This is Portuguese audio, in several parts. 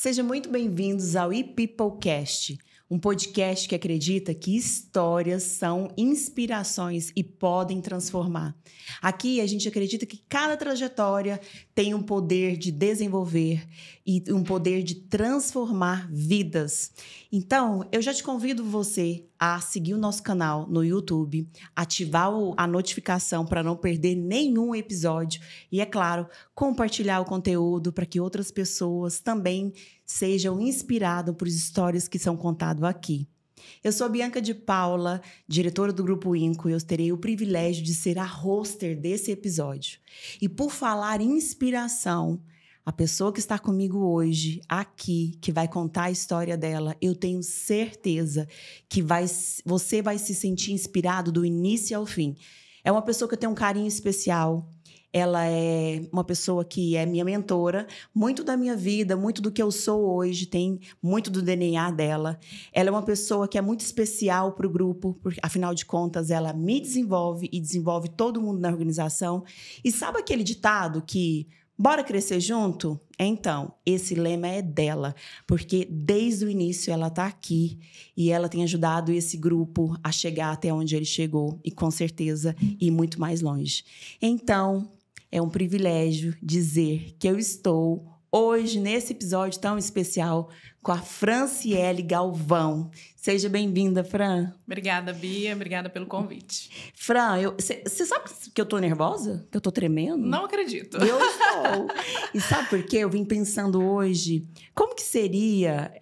Sejam muito bem-vindos ao ePeoplecast, um podcast que acredita que histórias são inspirações e podem transformar. Aqui a gente acredita que cada trajetória tem um poder de desenvolver e um poder de transformar vidas. Então, eu já te convido você a seguir o nosso canal no YouTube, ativar a notificação para não perder nenhum episódio e, é claro, compartilhar o conteúdo para que outras pessoas também sejam inspiradas por histórias que são contadas aqui. Eu sou a Bianca de Paula, diretora do Grupo Inco, e eu terei o privilégio de ser a hoster desse episódio. E por falar em inspiração, a pessoa que está comigo hoje, aqui, que vai contar a história dela, eu tenho certeza que você vai se sentir inspirado do início ao fim. É uma pessoa que eu tenho um carinho especial. Ela é uma pessoa que é minha mentora. Muito da minha vida, muito do que eu sou hoje, tem muito do DNA dela. Ela é uma pessoa que é muito especial para o grupo, porque, afinal de contas, ela me desenvolve e desenvolve todo mundo na organização. E sabe aquele ditado que bora crescer junto? Então, esse lema é dela, porque desde o início ela está aqui e ela tem ajudado esse grupo a chegar até onde ele chegou e, com certeza, ir muito mais longe. Então, é um privilégio dizer que eu estou hoje, nesse episódio tão especial, com a Franciele Galvão. Seja bem-vinda, Fran. Obrigada, Bia. Obrigada pelo convite. Fran, você sabe que eu tô nervosa? Que eu tô tremendo? Não acredito. Eu estou. E sabe por quê? Eu vim pensando hoje, como que seria...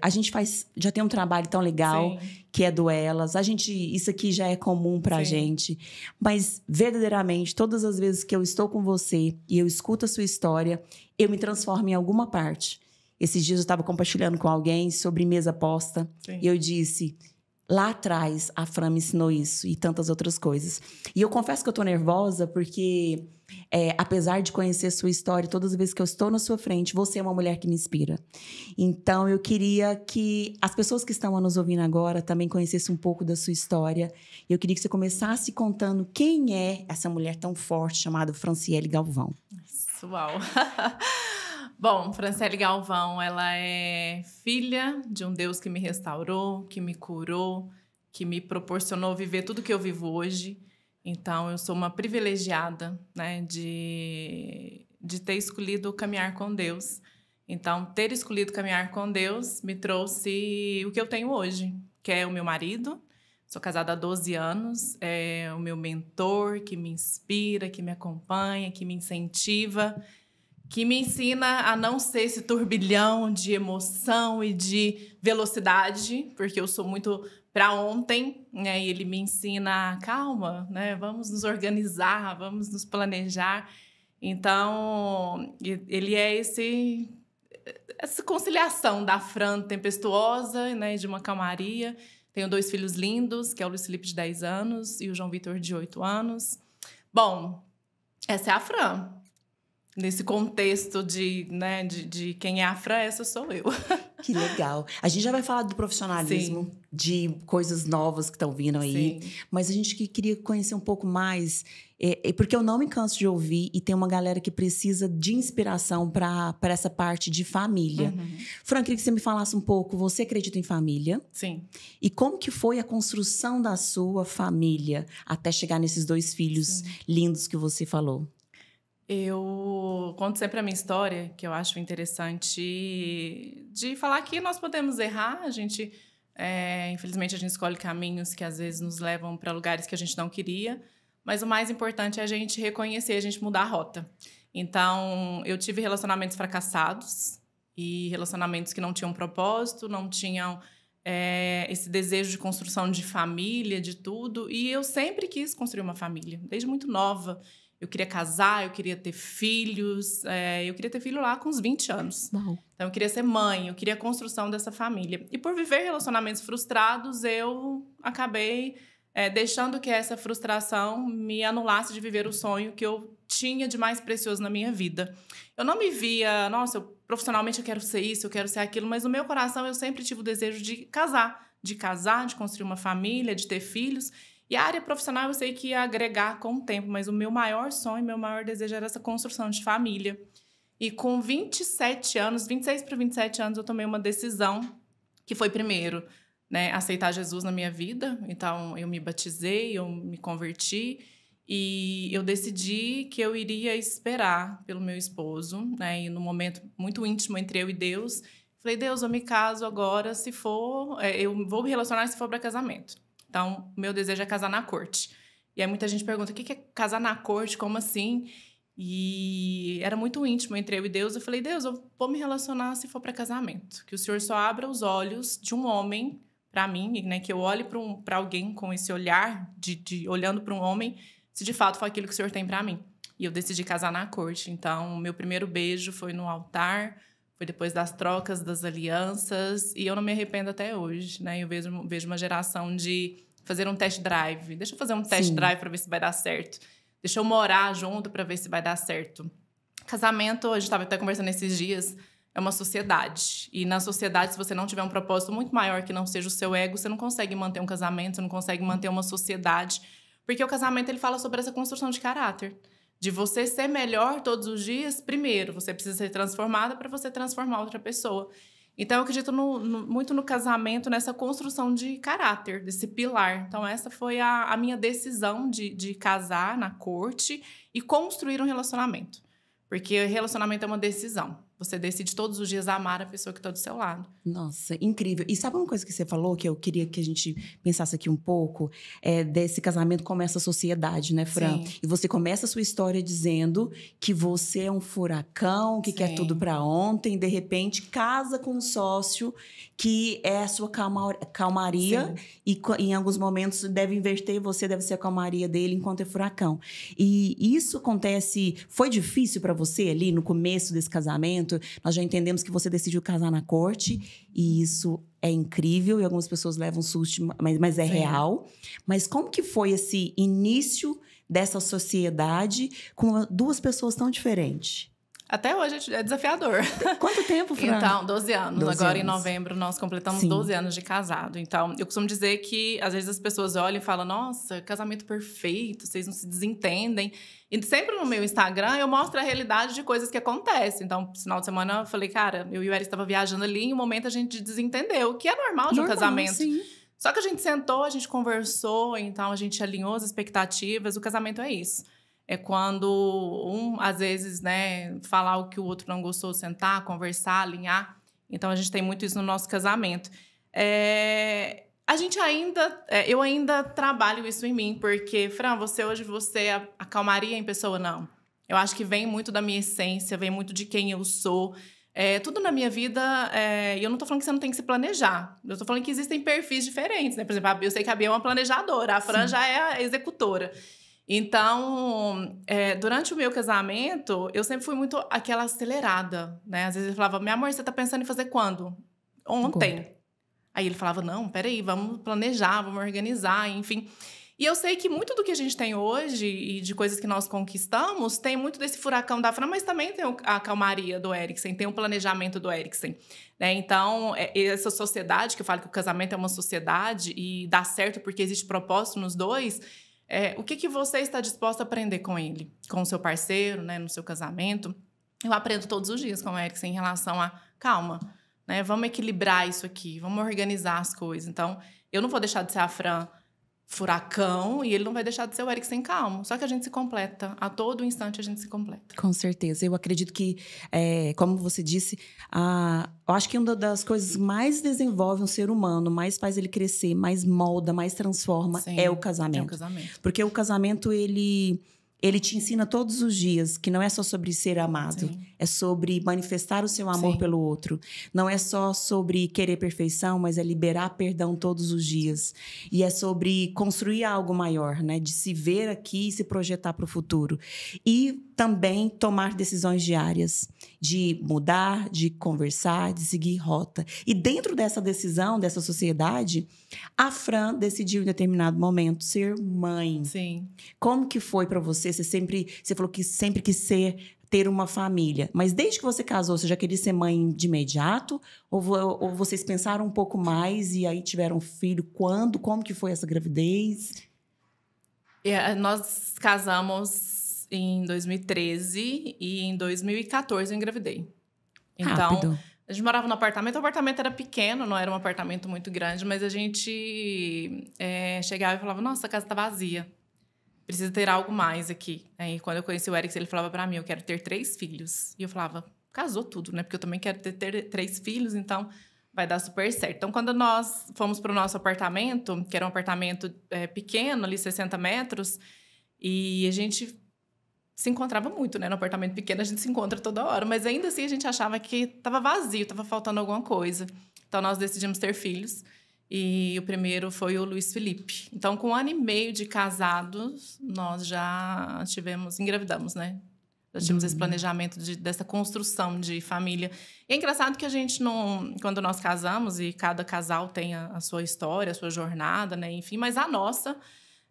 a gente já tem um trabalho tão legal, sim, que é do Elas. Isso aqui já é comum pra gente. Mas, verdadeiramente, todas as vezes que eu estou com você e eu escuto a sua história, eu me transformo em alguma parte. Esses dias eu estava compartilhando com alguém sobre mesa posta. Sim. E eu disse, lá atrás a Fran me ensinou isso e tantas outras coisas. E eu confesso que eu tô nervosa porque, apesar de conhecer sua história, todas as vezes que eu estou na sua frente, você é uma mulher que me inspira. Então, eu queria que as pessoas que estão a nos ouvindo agora também conhecessem um pouco da sua história. Eu queria que você começasse contando quem é essa mulher tão forte chamada Franciele Galvão. Uau! Bom, Franciele Galvão, ela é filha de um Deus que me restaurou, que me curou, que me proporcionou viver tudo que eu vivo hoje. Então, eu sou uma privilegiada, né, de ter escolhido caminhar com Deus. Então, ter escolhido caminhar com Deus me trouxe o que eu tenho hoje, que é o meu marido. Sou casada há 12 anos, é o meu mentor, que me inspira, que me acompanha, que me incentiva, que me ensina a não ser esse turbilhão de emoção e de velocidade, porque eu sou muito para ontem, né? E ele me ensina, calma, né? Vamos nos organizar, vamos nos planejar. Então, ele é essa conciliação da Fran tempestuosa, né? De uma calmaria. Tenho 2 filhos lindos, que é o Luiz Felipe, de 10 anos, e o João Vitor, de 8 anos. Bom, essa é a Fran. Nesse contexto de quem é a Fran, essa sou eu. Que legal. A gente já vai falar do profissionalismo, sim, de coisas novas que estão vindo aí. Sim. Mas a gente queria conhecer um pouco mais, porque eu não me canso de ouvir e tem uma galera que precisa de inspiração para essa parte de família. Uhum. Fran, queria que você me falasse um pouco, você acredita em família? Sim. E como que foi a construção da sua família até chegar nesses 2 filhos, sim, lindos que você falou? Eu conto sempre a minha história, que eu acho interessante de falar que nós podemos errar. A gente, infelizmente, a gente escolhe caminhos que às vezes nos levam para lugares que a gente não queria. Mas o mais importante é a gente reconhecer, a gente mudar a rota. Então, eu tive relacionamentos fracassados e relacionamentos que não tinham propósito, não tinham esse desejo de construção de família, de tudo. E eu sempre quis construir uma família, desde muito nova. Eu queria casar, eu queria ter filhos. Eu queria ter filho lá com uns 20 anos. Uau. Então, eu queria ser mãe, eu queria a construção dessa família. E por viver relacionamentos frustrados, eu acabei deixando que essa frustração me anulasse de viver o sonho que eu tinha de mais precioso na minha vida. Eu não me via, profissionalmente eu quero ser isso, eu quero ser aquilo, mas no meu coração eu sempre tive o desejo de casar, de construir uma família, de ter filhos. E a área profissional eu sei que ia agregar com o tempo, mas o meu maior sonho, meu maior desejo era essa construção de família. E com 27 anos, 26 para 27 anos, eu tomei uma decisão que foi, primeiro, né, aceitar Jesus na minha vida. Então, eu me batizei, eu me converti e eu decidi que eu iria esperar pelo meu esposo, né? E num momento muito íntimo entre eu e Deus, falei, Deus, eu me caso agora, se for... eu vou me relacionar se for para casamento. Então, o meu desejo é casar na corte. E aí muita gente pergunta, o que é casar na corte? Como assim? E era muito íntimo entre eu e Deus. Eu falei, Deus, eu vou me relacionar se for para casamento. Que o Senhor só abra os olhos de um homem para mim, né? Que eu olhe para alguém com esse olhar, olhando para um homem, se de fato for aquilo que o Senhor tem para mim. E eu decidi casar na corte. Então, o meu primeiro beijo foi no altar, foi depois das trocas, das alianças. E eu não me arrependo até hoje, né? Eu vejo uma geração de fazer um test drive. Deixa eu fazer um test drive para ver se vai dar certo. Deixa eu morar junto para ver se vai dar certo. Casamento, a gente estava até conversando esses dias, é uma sociedade. E na sociedade, se você não tiver um propósito muito maior que não seja o seu ego, você não consegue manter um casamento, você não consegue manter uma sociedade. Porque o casamento, ele fala sobre essa construção de caráter. De você ser melhor todos os dias, primeiro, você precisa ser transformada para você transformar outra pessoa. Então, eu acredito muito no casamento, nessa construção de caráter, desse pilar. Então, essa foi a minha decisão de casar na corte e construir um relacionamento. Porque relacionamento é uma decisão. Você decide todos os dias amar a pessoa que está do seu lado. Nossa, incrível. E sabe uma coisa que você falou, que eu queria que a gente pensasse aqui um pouco? Desse casamento como essa sociedade, né, Fran? Sim. E você começa a sua história dizendo que você é um furacão, que quer tudo para ontem, de repente casa com um sócio que é a sua calmaria. Sim. E em alguns momentos deve inverter, você deve ser a calmaria dele enquanto é furacão. E isso acontece... Foi difícil para você ali no começo desse casamento? Nós já entendemos que você decidiu casar na corte e isso é incrível e algumas pessoas levam susto, mas é Sim. real. Mas como que foi esse início dessa sociedade com duas pessoas tão diferentes? Até hoje é desafiador. Quanto tempo, Fran? Então, 12 anos. 12 Agora, anos. Em novembro, nós completamos Sim. 12 anos de casado. Então, eu costumo dizer que, às vezes, as pessoas olham e falam, nossa, casamento perfeito, vocês não se desentendem. E sempre no meu Instagram, eu mostro a realidade de coisas que acontecem. Então, no final de semana, eu falei, cara, eu e o Eric estavam viajando ali, e em um momento a gente desentendeu, que é normal de um casamento. Sim. Só que a gente sentou, a gente conversou, então a gente alinhou as expectativas. O casamento é isso. É quando às vezes, né, falar o que o outro não gostou, sentar, conversar, alinhar. Então, a gente tem muito isso no nosso casamento. Eu ainda trabalho isso em mim, porque, Fran, hoje você é a calmaria em pessoa? Não. Eu acho que vem muito da minha essência, vem muito de quem eu sou. Tudo na minha vida, e eu não tô falando que você não tem que se planejar. Eu tô falando que existem perfis diferentes, né? Por exemplo, eu sei que a Bia é uma planejadora, a Fran Sim. já é a executora. Então, durante o meu casamento, eu sempre fui muito aquela acelerada, né? Às vezes ele falava, meu amor, você tá pensando em fazer quando? Ontem. Aí ele falava, não, peraí, vamos planejar, vamos organizar, enfim. E eu sei que muito do que a gente tem hoje e de coisas que nós conquistamos tem muito desse furacão da Fran, mas também tem a calmaria do Eriksen, tem o planejamento do Eriksen, né? Então, essa sociedade, que eu falo que o casamento é uma sociedade e dá certo porque existe propósito nos dois... o que você está disposto a aprender com ele? Com o seu parceiro, né, no seu casamento? Eu aprendo todos os dias com o Eriksen em relação a... Calma, né? Vamos equilibrar isso aqui. Vamos organizar as coisas. Então, eu não vou deixar de ser a Fran furacão e ele não vai deixar de ser o Eriksen calmo. Só que a gente se completa. A todo instante, a gente se completa. Com certeza. Eu acredito que, como você disse, eu acho que uma das coisas que mais desenvolve um ser humano, mais faz ele crescer, mais molda, mais transforma, Sim, é o casamento. É o casamento. Porque o casamento, ele te ensina todos os dias que não é só sobre ser amado. Sim. É sobre manifestar o seu amor Sim. pelo outro. Não é só sobre querer perfeição, mas é liberar perdão todos os dias. E é sobre construir algo maior, né? De se ver aqui e se projetar para o futuro. E também tomar decisões diárias. De mudar, de conversar, de seguir rota. E dentro dessa decisão, dessa sociedade, a Fran decidiu em determinado momento ser mãe. Sim. Como que foi para você? Você falou que sempre quis ter uma família. Mas desde que você casou, você já queria ser mãe de imediato? Ou vocês pensaram um pouco mais e aí tiveram um filho? Quando? Como que foi essa gravidez? Nós casamos em 2013 e em 2014 eu engravidei. Então, Rápido. a gente morava no apartamento. O apartamento era pequeno, não era um apartamento muito grande, mas a gente chegava e falava, nossa, a casa tá vazia. Precisa ter algo mais aqui. Aí, quando eu conheci o Eric, ele falava pra mim, eu quero ter 3 filhos. E eu falava, casou tudo, né? Porque eu também quero ter 3 filhos, então vai dar super certo. Então, quando nós fomos pro nosso apartamento, que era um apartamento pequeno, ali 60 metros, e a gente se encontrava muito, né? No apartamento pequeno, a gente se encontra toda hora. Mas ainda assim, a gente achava que estava vazio, estava faltando alguma coisa. Então, nós decidimos ter filhos. E o primeiro foi o Luiz Felipe. Então, com 1 ano e meio de casados, nós já engravidamos, né? Já tínhamos esse planejamento dessa construção de família. E é engraçado que a gente não... Quando nós casamos, e cada casal tem a sua história, a sua jornada, né? Enfim, mas a nossa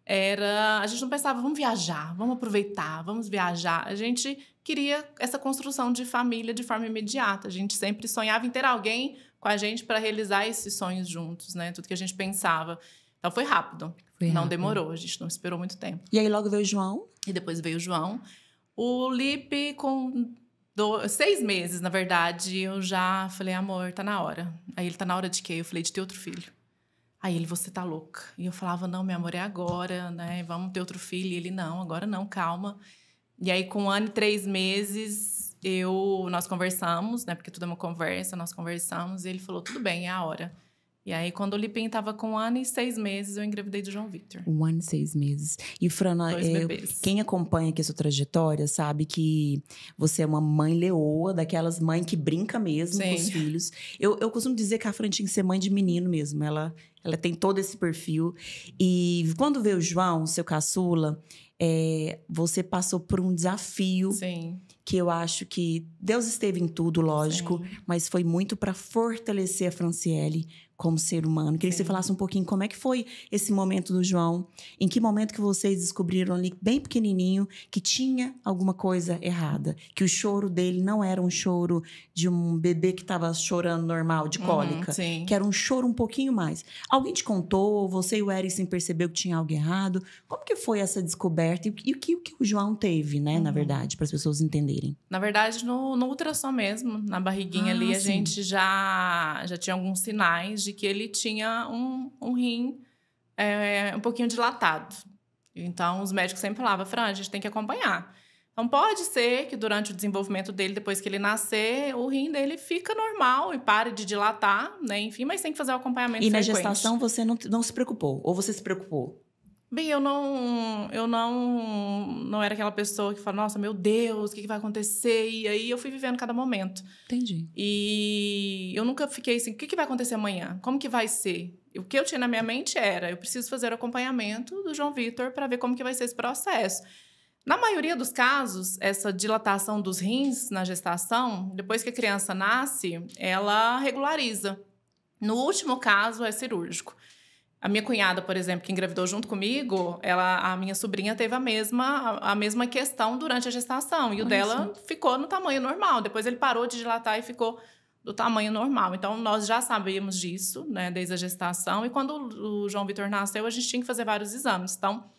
era... A gente não pensava, vamos viajar, vamos aproveitar, vamos viajar. A gente queria essa construção de família de forma imediata. A gente sempre sonhava em ter alguém com a gente para realizar esses sonhos juntos, né? Tudo que a gente pensava. Então, foi rápido. Não demorou, a gente não esperou muito tempo. E aí, logo veio o João? E depois veio o João. O Lipe, com 6 meses, na verdade, eu já falei, amor, tá na hora. Aí ele, tá na hora de quê? Eu falei, de ter outro filho. Aí ele, você tá louca. E eu falava, não, meu amor, é agora, né? Vamos ter outro filho. E ele, não, agora não, calma. E aí, com 1 ano e 3 meses... Nós conversamos, né? Porque tudo é uma conversa, nós conversamos. E ele falou, tudo bem, é a hora. E aí, quando o Lipinho estava com 1 ano e 6 meses, eu engravidei do João Victor. 1 ano e 6 meses. E, Frana, 2 bebês. Quem acompanha aqui a sua trajetória sabe que você é uma mãe leoa, daquelas mães que brinca mesmo com os filhos. Eu costumo dizer que a Fran tinha que ser mãe de menino mesmo. Ela tem todo esse perfil. E quando veio o João, seu caçula, você passou por um desafio. Sim. Que eu acho que Deus esteve em tudo, lógico, mas foi muito para fortalecer a Franciele como ser humano. Queria que você falasse um pouquinho como é que foi esse momento do João. Em que momento que vocês descobriram ali, bem pequenininho, que tinha alguma coisa errada? Que o choro dele não era um choro de um bebê que estava chorando normal, de cólica. Que era um choro um pouquinho mais. Alguém te contou? Você e o Erickson percebeu que tinha algo errado? Como que foi essa descoberta? E o que o João teve, né, na verdade, para as pessoas entenderem? Na verdade, no ultrassom mesmo, na barriguinha ali, a gente já tinha alguns sinais de que ele tinha um rim um pouquinho dilatado. Então, os médicos sempre falavam, Fran, a gente tem que acompanhar. Então, pode ser que durante o desenvolvimento dele, depois que ele nascer, o rim dele fica normal e pare de dilatar, né? Enfim, mas tem que fazer o acompanhamento frequente. E na gestação você não se preocupou? Ou você se preocupou? Bem, eu não era aquela pessoa que fala, nossa, meu Deus, o que vai acontecer? E aí eu fui vivendo cada momento. Entendi. E eu nunca fiquei assim, o que vai acontecer amanhã? Como que vai ser? O que eu tinha na minha mente era, eu preciso fazer o acompanhamento do João Victor para ver como que vai ser esse processo. Na maioria dos casos, essa dilatação dos rins na gestação, depois que a criança nasce, ela regulariza. No último caso, é cirúrgico. A minha cunhada, por exemplo, que engravidou junto comigo, a minha sobrinha teve a mesma questão durante a gestação. E o dela ficou no tamanho normal. Depois ele parou de dilatar e ficou do tamanho normal. Então, nós já sabíamos disso, né, desde a gestação. E quando o João Victor nasceu, a gente tinha que fazer vários exames. Então,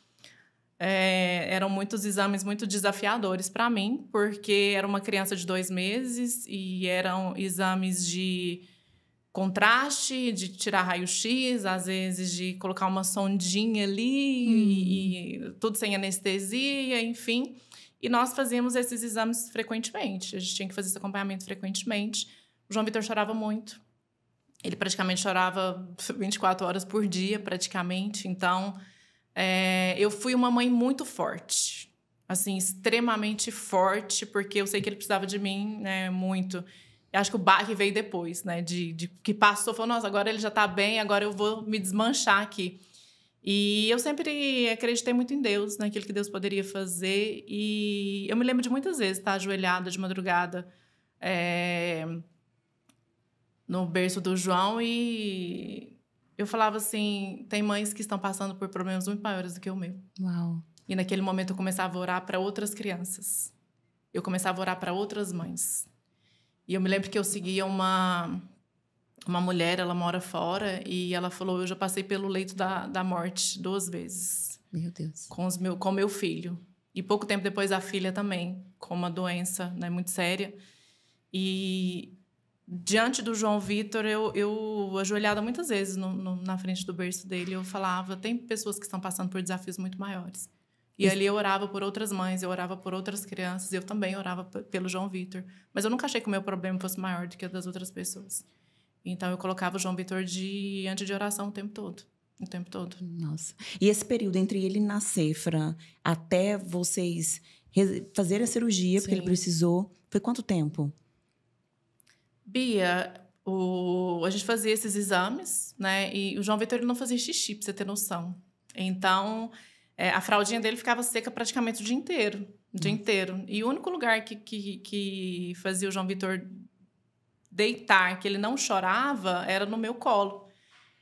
eram muitos exames muito desafiadores para mim, porque era uma criança de 2 meses e eram exames de contraste, de tirar raio-x, às vezes de colocar uma sondinha ali, e tudo sem anestesia, enfim. E nós fazíamos esses exames frequentemente. A gente tinha que fazer esse acompanhamento frequentemente. O João Victor chorava muito. Ele praticamente chorava 24 horas por dia, praticamente. Então, eu fui uma mãe muito forte. Assim, extremamente forte, porque eu sei que ele precisava de mim, né, muito. Eu acho que o baque veio depois, né? De que passou, falou, nossa, agora ele já tá bem, agora eu vou me desmanchar aqui. E eu sempre acreditei muito em Deus, naquilo que Deus poderia fazer. E eu me lembro de muitas vezes estar ajoelhada de madrugada no berço do João e eu falava assim, tem mães que estão passando por problemas muito maiores do que o meu. Uau. E naquele momento eu começava a orar para outras crianças. Eu começava a orar para outras mães. E eu me lembro que eu seguia uma mulher, ela mora fora, e ela falou, eu já passei pelo leito da morte 2 vezes. Meu Deus. Com meu filho. E pouco tempo depois a filha também, com uma doença, né, muito séria. E diante do João Vitor, eu ajoelhada muitas vezes na frente do berço dele, eu falava, tem pessoas que estão passando por desafios muito maiores. E ali eu orava por outras mães, eu orava por outras crianças, eu também orava pelo João Vitor. Mas eu nunca achei que o meu problema fosse maior do que o das outras pessoas. Então, eu colocava o João Vitor diante de oração o tempo todo. O tempo todo. Nossa. E esse período entre ele nascer, Fran, até vocês fazerem a cirurgia, porque ele precisou, foi quanto tempo? Bia, a gente fazia esses exames, né? E o João Vitor ele não fazia xixi, pra você ter noção. Então, a fraldinha dele ficava seca praticamente o dia inteiro. O dia inteiro. E o único lugar que fazia o João Vitor deitar, que ele não chorava, era no meu colo.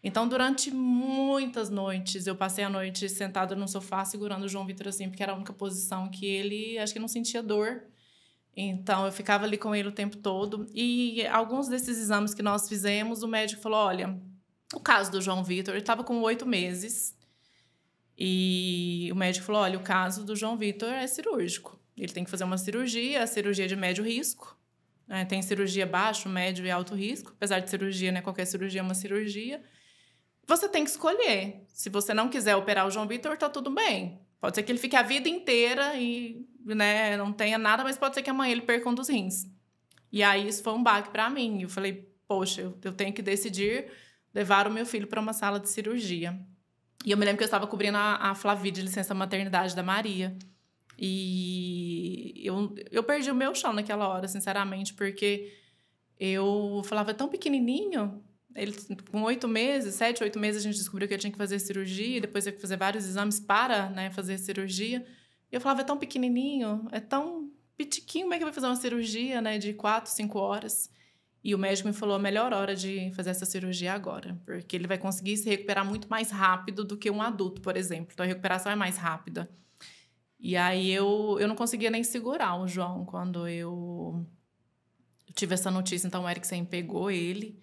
Então, durante muitas noites, eu passei a noite sentada no sofá, segurando o João Vitor assim, porque era a única posição que ele, acho que não sentia dor. Então, eu ficava ali com ele o tempo todo. E alguns desses exames que nós fizemos, o médico falou, olha, o caso do João Vitor, ele estava com 8 meses. E o médico falou, olha, o caso do João Vitor é cirúrgico. Ele tem que fazer uma cirurgia, a cirurgia é de médio risco. Tem cirurgia baixo, médio e alto risco. Apesar de cirurgia, né, qualquer cirurgia é uma cirurgia. Você tem que escolher. Se você não quiser operar o João Vitor, tá tudo bem. Pode ser que ele fique a vida inteira e, né, não tenha nada, mas pode ser que amanhã ele perca um dos rins. E aí isso foi um baque para mim. Eu falei, poxa, eu tenho que decidir levar o meu filho para uma sala de cirurgia. E eu me lembro que eu estava cobrindo a Flavi de licença maternidade da Maria. E eu perdi o meu chão naquela hora, sinceramente, porque eu falava, é tão pequenininho. Ele, com 8 meses, 7, 8 meses, a gente descobriu que eu tinha que fazer cirurgia. E depois teve que fazer vários exames para, né, fazer cirurgia. E eu falava, é tão pequenininho, é tão pitiquinho, como é que vai fazer uma cirurgia, né, de 4, 5 horas? E o médico me falou, a melhor hora de fazer essa cirurgia é agora. Porque ele vai conseguir se recuperar muito mais rápido do que um adulto, por exemplo. Então, a recuperação é mais rápida. E aí, eu não conseguia nem segurar o João quando eu tive essa notícia. Então, o Eriksen pegou ele.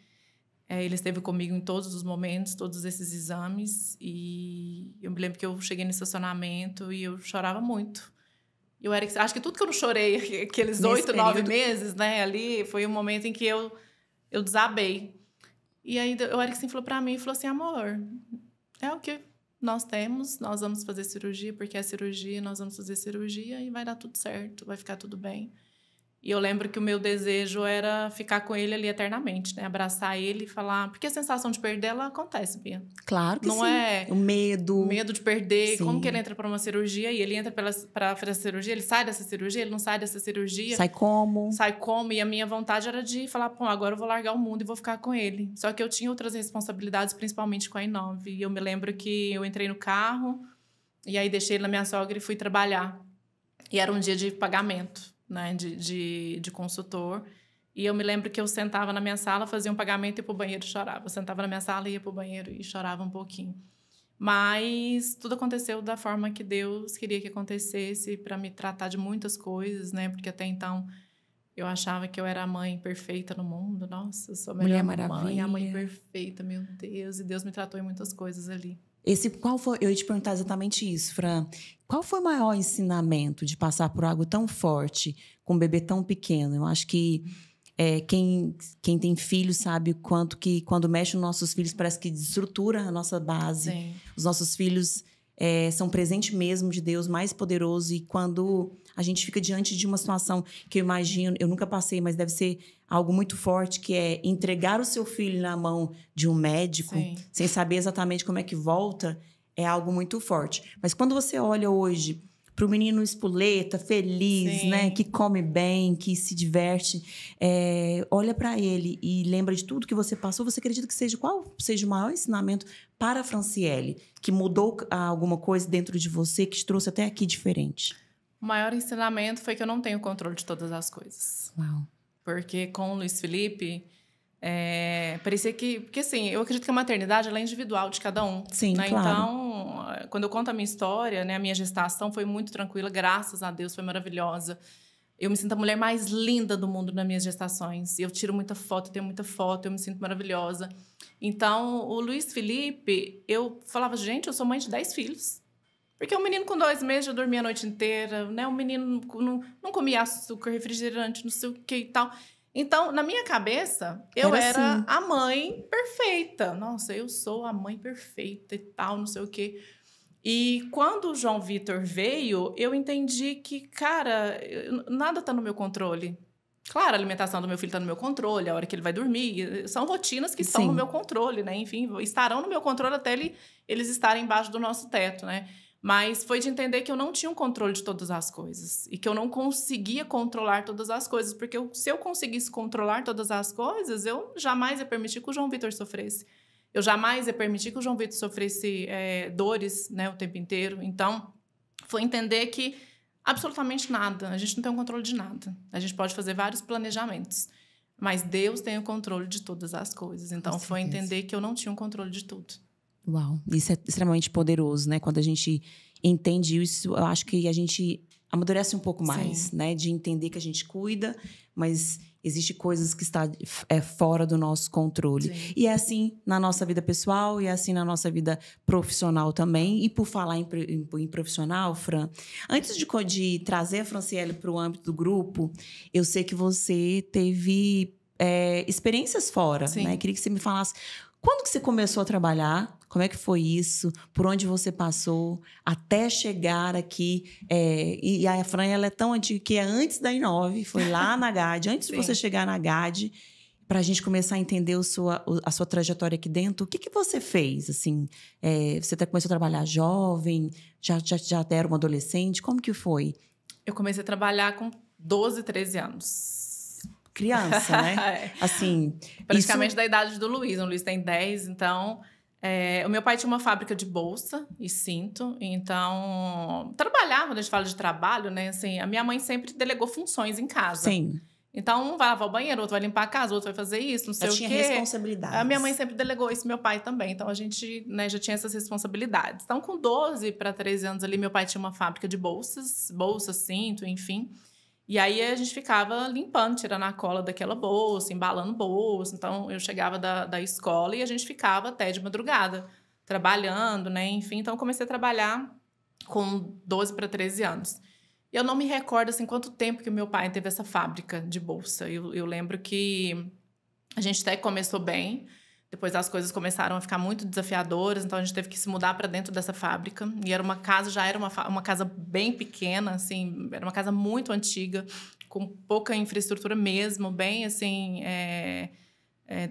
Ele esteve comigo em todos os momentos, todos esses exames. E eu me lembro que eu cheguei no estacionamento e eu chorava muito. E o Eriksen, acho que tudo que eu não chorei, aqueles 8, 9 meses, né, ali, foi um momento em que eu desabei. E aí o Eriksen falou pra mim, falou assim, amor, é o que nós temos, nós vamos fazer cirurgia, porque é cirurgia, nós vamos fazer cirurgia e vai dar tudo certo, vai ficar tudo bem. E eu lembro que o meu desejo era ficar com ele ali eternamente, né? Abraçar ele e falar... Porque a sensação de perder, ela acontece, Bia. Claro que não sim. Não é... O medo. O medo de perder. Sim. Como que ele entra para uma cirurgia e ele entra para fazer a cirurgia, ele sai dessa cirurgia, ele não sai dessa cirurgia. Sai como? Sai como. E a minha vontade era de falar, pô, agora eu vou largar o mundo e vou ficar com ele. Só que eu tinha outras responsabilidades, principalmente com a I9. E eu me lembro que eu entrei no carro e aí deixei ele na minha sogra e fui trabalhar. E era um dia de pagamento, né, de consultor. E eu me lembro que eu sentava na minha sala, fazia um pagamento e ia pro banheiro e chorava. Eu sentava na minha sala, ia pro banheiro e chorava um pouquinho. Mas tudo aconteceu da forma que Deus queria que acontecesse, para me tratar de muitas coisas, né? Porque até então eu achava que eu era a mãe perfeita no mundo. Nossa, eu sou a melhor mãe, a mãe perfeita, meu Deus. E Deus me tratou em muitas coisas ali. Qual foi, eu ia te perguntar exatamente isso, Fran. Qual foi o maior ensinamento de passar por algo tão forte com um bebê tão pequeno? Eu acho que quem tem filhos sabe o quanto que quando mexe nos nossos filhos parece que desestrutura a nossa base. Sim. Os nossos filhos são presente mesmo de Deus mais poderoso, e quando a gente fica diante de uma situação que eu imagino, eu nunca passei, mas deve ser algo muito forte, que é entregar o seu filho na mão de um médico, Sim, sem saber exatamente como é que volta, é algo muito forte. Mas quando você olha hoje para o menino espoleta, feliz, sim, né, que come bem, que se diverte, olha para ele e lembra de tudo que você passou, você acredita que qual seja o maior ensinamento para a Franciele, que mudou alguma coisa dentro de você, que te trouxe até aqui diferente? O maior ensinamento foi que eu não tenho controle de todas as coisas. Uau. Porque com o Luiz Felipe, parecia que... Porque, assim, eu acredito que a maternidade ela é individual de cada um. Sim, né? claro. Então, quando eu conto a minha história, né, a minha gestação foi muito tranquila, graças a Deus, foi maravilhosa. Eu me sinto a mulher mais linda do mundo nas minhas gestações. Eu tiro muita foto, tenho muita foto, eu me sinto maravilhosa. Então, o Luiz Felipe, eu falava, gente, eu sou mãe de 10 filhos. Porque um menino com 2 meses já dormia a noite inteira, né? Um menino não comia açúcar, refrigerante, não sei o que e tal. Então, na minha cabeça, eu era assim. a mãe perfeita. Nossa, eu sou a mãe perfeita e tal, não sei o quê. E quando o João Vitor veio, eu entendi que, cara, nada tá no meu controle. Claro, a alimentação do meu filho tá no meu controle, a hora que ele vai dormir. São rotinas que estão no meu controle, né? Enfim, estarão no meu controle até eles estarem embaixo do nosso teto, né? Mas foi de entender que eu não tinha um controle de todas as coisas. E que eu não conseguia controlar todas as coisas. Porque se eu conseguisse controlar todas as coisas, eu jamais ia permitir que o João Vitor sofresse. Eu jamais ia permitir que o João Vitor sofresse dores, né, o tempo inteiro. Então, foi entender que absolutamente nada. A gente não tem o controle de nada. A gente pode fazer vários planejamentos. Mas Deus tem o controle de todas as coisas. Então, foi entender que eu não tinha o controle de tudo. Uau, isso é extremamente poderoso, né? Quando a gente entende isso, eu acho que a gente amadurece um pouco mais, Sim. né? De entender que a gente cuida, mas existem coisas que estão fora do nosso controle. Sim. E é assim na nossa vida pessoal, e é assim na nossa vida profissional também. E por falar em profissional, Fran, antes de trazer a Franciele para o âmbito do grupo, eu sei que você teve experiências fora, Sim. né? Queria que você me falasse quando que você começou a trabalhar. Como é que foi isso? Por onde você passou até chegar aqui? E a Fran, ela é tão antiga que é antes da Inove, foi lá na GAD, antes de você chegar na GAD, para a gente começar a entender a sua trajetória aqui dentro. O que você fez? Assim, você começou a trabalhar jovem? Já era uma adolescente? Como que foi? Eu comecei a trabalhar com 12, 13 anos. Criança, né? Assim, praticamente da idade do Luiz. O Luiz tem 10, então... o meu pai tinha uma fábrica de bolsa e cinto, então trabalhar, quando a gente fala de trabalho, né? Assim, a minha mãe sempre delegou funções em casa. Sim. Então, um vai lavar o banheiro, outro vai limpar a casa, outro vai fazer isso, não sei o quê. Já tinha responsabilidades. A minha mãe sempre delegou isso, meu pai também. Então, a gente, né, já tinha essas responsabilidades. Então, com 12 para 13 anos ali, meu pai tinha uma fábrica de bolsas, cinto, enfim. E aí, a gente ficava limpando, tirando a cola daquela bolsa, embalando bolsa. Então, eu chegava da escola e a gente ficava até de madrugada, trabalhando, né? Enfim, então, eu comecei a trabalhar com 12 para 13 anos. Eu não me recordo, assim, quanto tempo que o meu pai teve essa fábrica de bolsa. Eu lembro que a gente até começou bem, depois as coisas começaram a ficar muito desafiadoras, então a gente teve que se mudar para dentro dessa fábrica. E era uma casa, já era uma casa bem pequena, assim, era uma casa muito antiga, com pouca infraestrutura mesmo, bem, assim,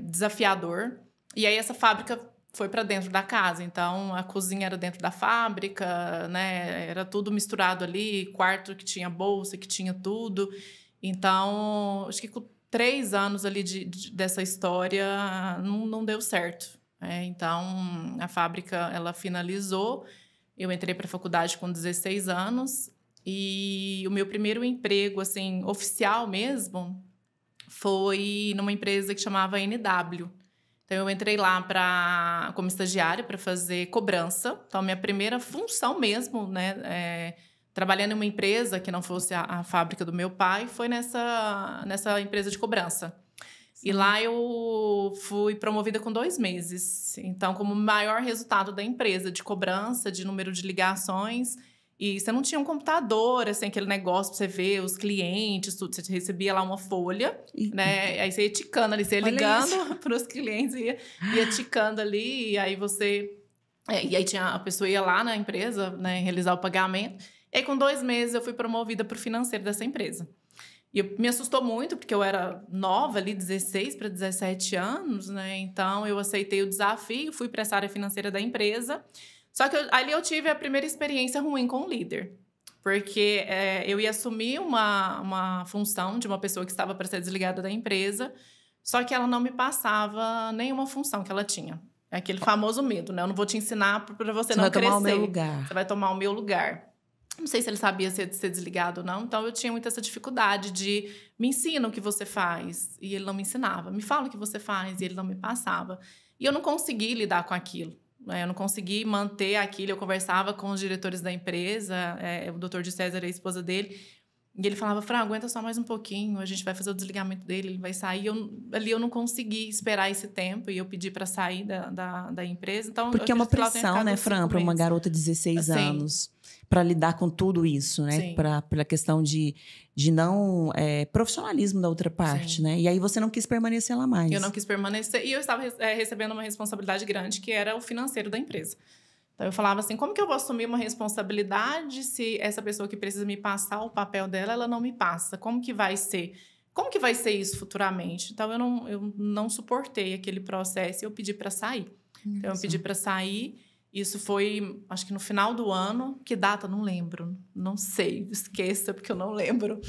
desafiador. E aí essa fábrica foi para dentro da casa, então a cozinha era dentro da fábrica, né? Era tudo misturado ali, quarto que tinha bolsa, que tinha tudo. Então, acho que com 3 anos ali dessa história não deu certo. Então, a fábrica ela finalizou. Eu entrei para a faculdade com 16 anos e o meu primeiro emprego, assim, oficial mesmo, foi numa empresa que chamava NW. Então, eu entrei lá como estagiária para fazer cobrança. Então, a minha primeira função mesmo, né, trabalhando em uma empresa que não fosse a fábrica do meu pai, foi nessa empresa de cobrança. Sim. E lá eu fui promovida com 2 meses. Então, como maior resultado da empresa de cobrança, de número de ligações... E você não tinha um computador, assim, aquele negócio pra você ver os clientes, tudo. Você recebia lá uma folha, né? Aí você ia ticando ali, você ia ligando para os clientes, ia ticando ali, e aí você... e aí a pessoa ia lá na empresa, né, realizar o pagamento. E aí, com 2 meses, eu fui promovida para o financeiro dessa empresa. E me assustou muito, porque eu era nova ali, 16 para 17 anos, né? Então, eu aceitei o desafio, fui para essa área financeira da empresa. Só que ali eu tive a primeira experiência ruim com o líder. Porque eu ia assumir uma função de uma pessoa que estava para ser desligada da empresa, só que ela não me passava nenhuma função que ela tinha. É aquele famoso medo, né? Eu não vou te ensinar para você não crescer. Você vai tomar o meu lugar. Você vai tomar o meu lugar. Não sei se ele sabia ser desligado ou não. Então, eu tinha muito essa dificuldade de... Me ensina o que você faz. E ele não me ensinava. Me fala o que você faz. E ele não me passava. E eu não consegui lidar com aquilo. Eu não consegui manter aquilo. Eu conversava com os diretores da empresa, o Dr. de César e a esposa dele, E ele falava, Fran, aguenta só mais um pouquinho, a gente vai fazer o desligamento dele, ele vai sair. Ali eu não consegui esperar esse tempo e eu pedi para sair da empresa. Então, porque é uma pressão, né, Fran, para uma garota de 16 anos, para lidar com tudo isso, né? Pela questão de não... profissionalismo da outra parte, né? E aí você não quis permanecer lá mais. Eu não quis permanecer e eu estava recebendo uma responsabilidade grande, que era o financeiro da empresa. Então, eu falava assim, como que eu vou assumir uma responsabilidade se essa pessoa que precisa me passar o papel dela, ela não me passa? Como que vai ser? Como que vai ser isso futuramente? Então, eu não suportei aquele processo e eu pedi para sair. Então, eu pedi para sair. Isso foi, acho que no final do ano. Que data? Não lembro. Não sei. Esqueça, porque eu não lembro.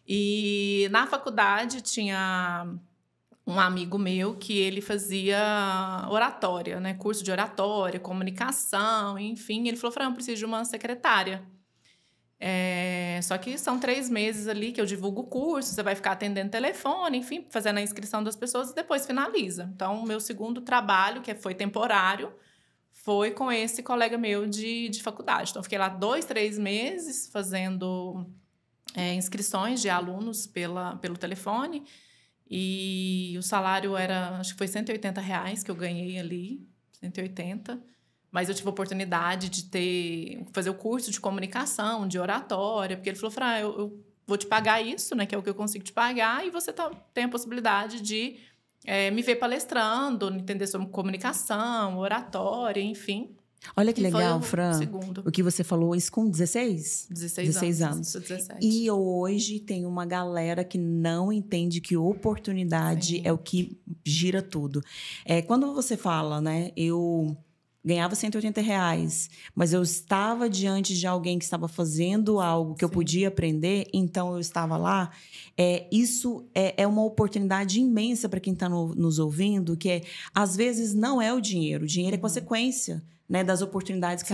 E na faculdade tinha... um amigo meu que ele fazia oratória, né? Curso de oratória, comunicação, enfim. Ele falou, Fran, eu preciso de uma secretária. Só que são 3 meses ali que eu divulgo o curso, você vai ficar atendendo telefone, enfim, fazendo a inscrição das pessoas e depois finaliza. Então, o meu segundo trabalho, que foi temporário, foi com esse colega meu de faculdade. Então, eu fiquei lá 2, 3 meses fazendo inscrições de alunos pelo telefone. E o salário era, acho que foi R$180 que eu ganhei ali, 180. Mas eu tive a oportunidade de fazer o curso de comunicação, de oratória, porque ele falou, Fran, eu vou te pagar isso, né, que é o que eu consigo te pagar, e você tem a possibilidade de me ver palestrando, entender sobre comunicação, oratória, enfim. Olha que legal, Fran, o que você falou, isso com 16? 16 anos. 17. E hoje tem uma galera que não entende que oportunidade é o que gira tudo. Quando você fala, né, eu ganhava R$180, mas eu estava diante de alguém que estava fazendo algo que eu podia aprender, então eu estava lá. Isso é uma oportunidade imensa para quem está nos ouvindo, que às vezes não é o dinheiro é consequência, né, das oportunidades que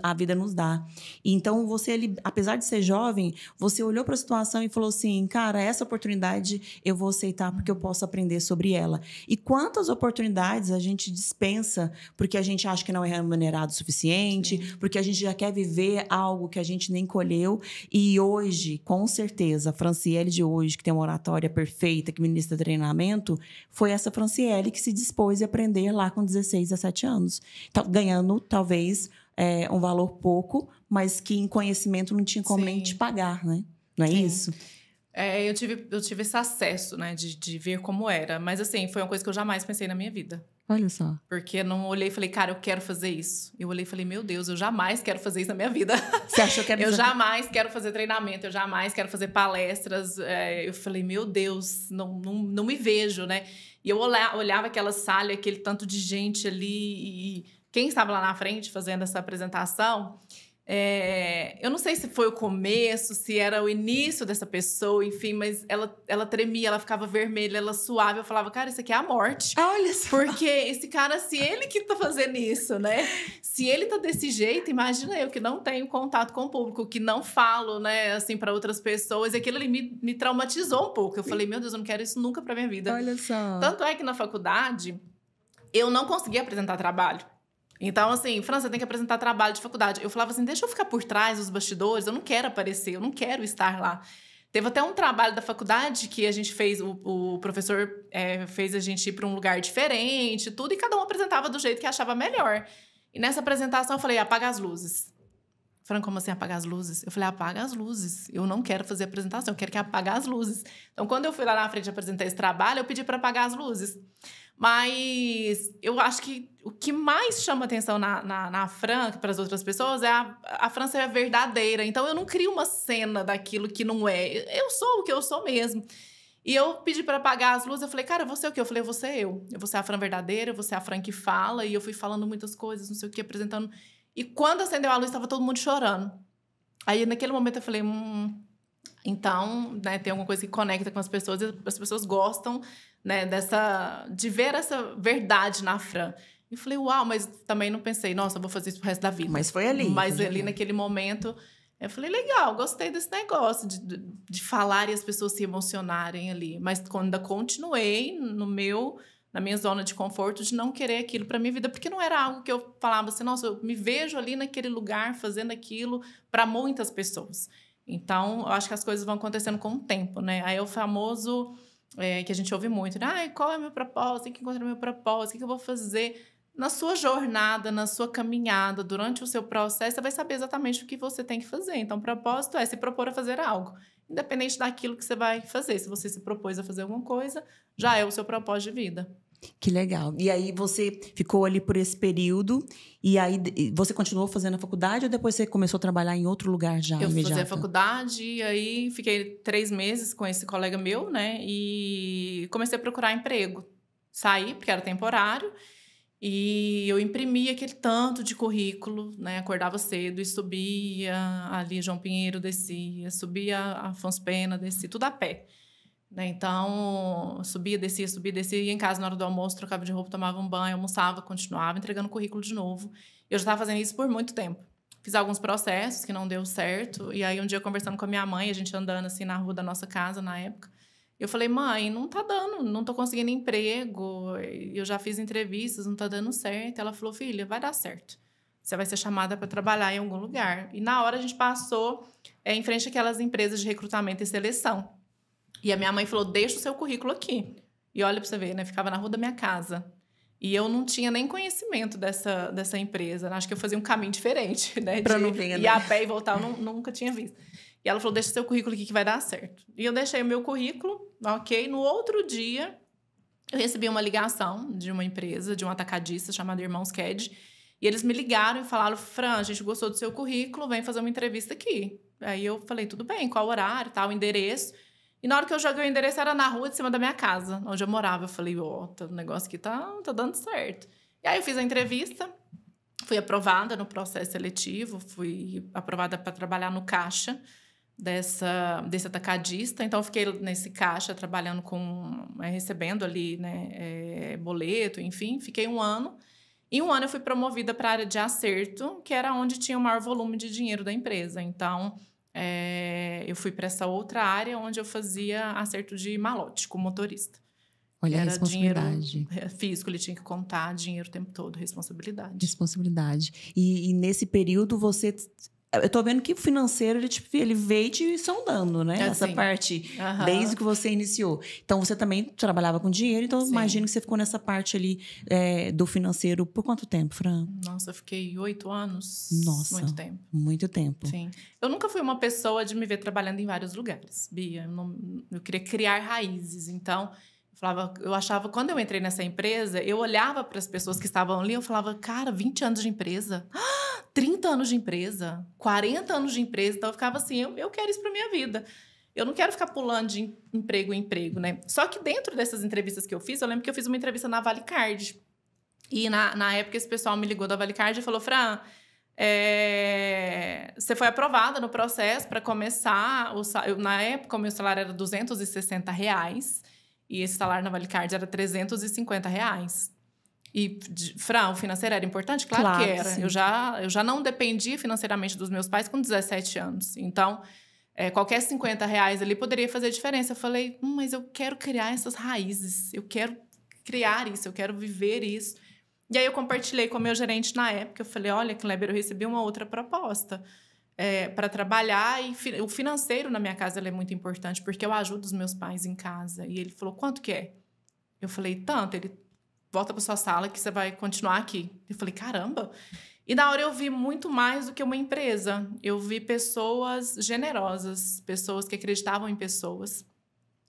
a vida nos dá. Então, você, apesar de ser jovem, você olhou para a situação e falou assim, cara, essa oportunidade eu vou aceitar porque eu posso aprender sobre ela. E quantas oportunidades a gente dispensa porque a gente acha que não é remunerado o suficiente, porque a gente já quer viver algo que a gente nem colheu. E hoje, com certeza, a Franciele de hoje, que tem uma oratória perfeita, que ministra treinamento, foi essa Franciele que se dispôs a aprender lá com 16, 17 anos. Então, ganhando talvez um valor pouco, mas que em conhecimento não tinha como nem te pagar, né? Não é isso? Eu tive esse acesso, né, de ver como era. Mas, assim, foi uma coisa que eu jamais pensei na minha vida. Olha só. Porque eu não olhei e falei, cara, eu quero fazer isso. Eu olhei e falei, meu Deus, eu jamais quero fazer isso na minha vida. Você achou que era... Eu jamais quero fazer treinamento, eu jamais quero fazer palestras. Eu falei, meu Deus, não me vejo, né? E eu olhava aquela sala, aquele tanto de gente ali e... Quem estava lá na frente fazendo essa apresentação, eu não sei se foi o começo, se era o início dessa pessoa, enfim, mas ela tremia, ela ficava vermelha, ela suava. Eu falava, cara, isso aqui é a morte. Olha só. Porque esse cara, se ele que tá fazendo isso, né? Se ele tá desse jeito, imagina eu que não tenho contato com o público, que não falo, né, assim, para outras pessoas. E aquilo ali me traumatizou um pouco. Eu falei, meu Deus, eu não quero isso nunca pra minha vida. Olha só. Tanto é que na faculdade, eu não conseguia apresentar trabalho. Então, assim, Fran, você tem que apresentar trabalho de faculdade. Eu falava assim, deixa eu ficar por trás dos bastidores, eu não quero aparecer, eu não quero estar lá. Teve até um trabalho da faculdade que a gente fez, o professor fez a gente ir para um lugar diferente, tudo, e cada um apresentava do jeito que achava melhor. E nessa apresentação eu falei, apaga as luzes. Fran, como assim apagar as luzes? Eu falei, apaga as luzes. Eu não quero fazer apresentação, eu quero que apagar as luzes. Então, quando eu fui lá na frente apresentar esse trabalho, eu pedi para apagar as luzes. Mas eu acho que o que mais chama atenção na Fran, para as outras pessoas, é a Fran ser verdadeira. Então, eu não crio uma cena daquilo que não é. Eu sou o que eu sou mesmo. E eu pedi para apagar as luzes. Eu falei, cara, você é o quê? Eu falei, eu vou ser eu. Eu vou ser a Fran verdadeira, eu vou ser a Fran que fala. E eu fui falando muitas coisas, não sei o quê, apresentando. E quando acendeu a luz, estava todo mundo chorando. Aí, naquele momento, eu falei, então, né, tem alguma coisa que conecta com as pessoas gostam, né, de ver essa verdade na Fran. E falei, uau, mas também não pensei, nossa, vou fazer isso pro resto da vida. Mas foi ali. Mas ali, naquele momento, eu falei, legal, gostei desse negócio de falar e as pessoas se emocionarem ali. Mas ainda continuei na minha zona de conforto de não querer aquilo para minha vida, porque não era algo que eu falava assim, nossa, eu me vejo ali naquele lugar fazendo aquilo para muitas pessoas. Então, eu acho que as coisas vão acontecendo com o tempo, né? Aí é o famoso que a gente ouve muito, né? Qual é o meu propósito? Tem que encontrar o meu propósito. O que eu vou fazer? Na sua jornada, na sua caminhada, durante o seu processo, você vai saber exatamente o que você tem que fazer. Então, o propósito é se propor a fazer algo, independente daquilo que você vai fazer. Se você se propôs a fazer alguma coisa, já é o seu propósito de vida. Que legal. E aí você ficou ali por esse período e aí você continuou fazendo a faculdade ou depois você começou a trabalhar em outro lugar já, Eu imediato? fazia faculdade e aí fiquei 3 meses com esse colega meu, né? E comecei a procurar emprego. Saí, porque era temporário, e eu imprimia aquele tanto de currículo, né? Acordava cedo e subia ali João Pinheiro, descia, subia Afonso Pena, descia, tudo a pé. Né? Então, subia, descia, ia em casa na hora do almoço, trocava de roupa, tomava um banho, almoçava, continuava entregando currículo de novo. Eu já estava fazendo isso por muito tempo. Fiz alguns processos que não deu certo, e aí um dia conversando com a minha mãe, a gente andando assim na rua da nossa casa na época, eu falei, mãe, não tá dando, não tô conseguindo emprego, eu já fiz entrevistas, não tá dando certo. Ela falou, filha, vai dar certo. Você vai ser chamada para trabalhar em algum lugar. E na hora a gente passou em frente àquelas empresas de recrutamento e seleção. E a minha mãe falou, deixa o seu currículo aqui. E olha para você ver, né? Ficava na rua da minha casa. E eu não tinha nem conhecimento dessa empresa. Acho que eu fazia um caminho diferente, né? Para não ver, né? Ir a pé e voltar, eu nunca tinha visto. E ela falou, deixa o seu currículo aqui que vai dar certo. E eu deixei o meu currículo, ok? No outro dia, eu recebi uma ligação de uma empresa, de um atacadista chamado Irmãos Ked. E eles me ligaram e falaram, Fran, a gente gostou do seu currículo, vem fazer uma entrevista aqui. Aí eu falei, tudo bem, qual horário, tal, endereço. E na hora que eu joguei o endereço, era na rua de cima da minha casa, onde eu morava. Eu falei, o negócio aqui tá dando certo. E aí eu fiz a entrevista, fui aprovada no processo seletivo, fui aprovada para trabalhar no caixa desse atacadista. Então, eu fiquei nesse caixa, trabalhando recebendo ali, né, boleto, enfim. Fiquei 1 ano. Em 1 ano, eu fui promovida para a área de acerto, que era onde tinha o maior volume de dinheiro da empresa. Então, eu fui para essa outra área onde eu fazia acerto de malote com motorista. Olha a era responsabilidade. Dinheiro físico, ele tinha que contar dinheiro o tempo todo, responsabilidade. Responsabilidade. E nesse período você... Eu tô vendo que o financeiro, ele veio te sondando, né? Essa parte, desde que você iniciou. Então, você também trabalhava com dinheiro, então eu imagino que você ficou nessa parte ali do financeiro por quanto tempo, Fran? Nossa, eu fiquei 8 anos. Nossa, muito tempo. Muito tempo. Sim. Eu nunca fui uma pessoa de me ver trabalhando em vários lugares, Bia. Eu queria criar raízes, então... Eu achava, quando eu entrei nessa empresa, eu olhava para as pessoas que estavam ali, eu falava, cara, 20 anos de empresa, 30 anos de empresa, 40 anos de empresa. Então, eu ficava assim, eu quero isso para minha vida. Eu não quero ficar pulando de emprego em emprego, né? Só que dentro dessas entrevistas que eu fiz, eu lembro que eu fiz uma entrevista na Valicard. E na época, esse pessoal me ligou da Valicard e falou, Fran, você foi aprovada no processo para começar. Na época, o meu salário era R$260. E esse salário na Valicard era R$350. E, Fran, o financeiro era importante? Claro que era. Sim. Eu já não dependia financeiramente dos meus pais com 17 anos. Então, qualquer R$50 ali poderia fazer diferença. Eu falei, mas eu quero criar essas raízes. Eu quero criar isso, eu quero viver isso. E aí, eu compartilhei com o meu gerente na época. Eu falei, olha, Kleber, eu recebi uma outra proposta. Para trabalhar, e o financeiro na minha casa ele é muito importante, porque eu ajudo os meus pais em casa. E ele falou, quanto que é? Eu falei, tanto. Ele, volta para sua sala que você vai continuar aqui. Eu falei, caramba! E na hora eu vi muito mais do que uma empresa. Eu vi pessoas generosas, pessoas que acreditavam em pessoas.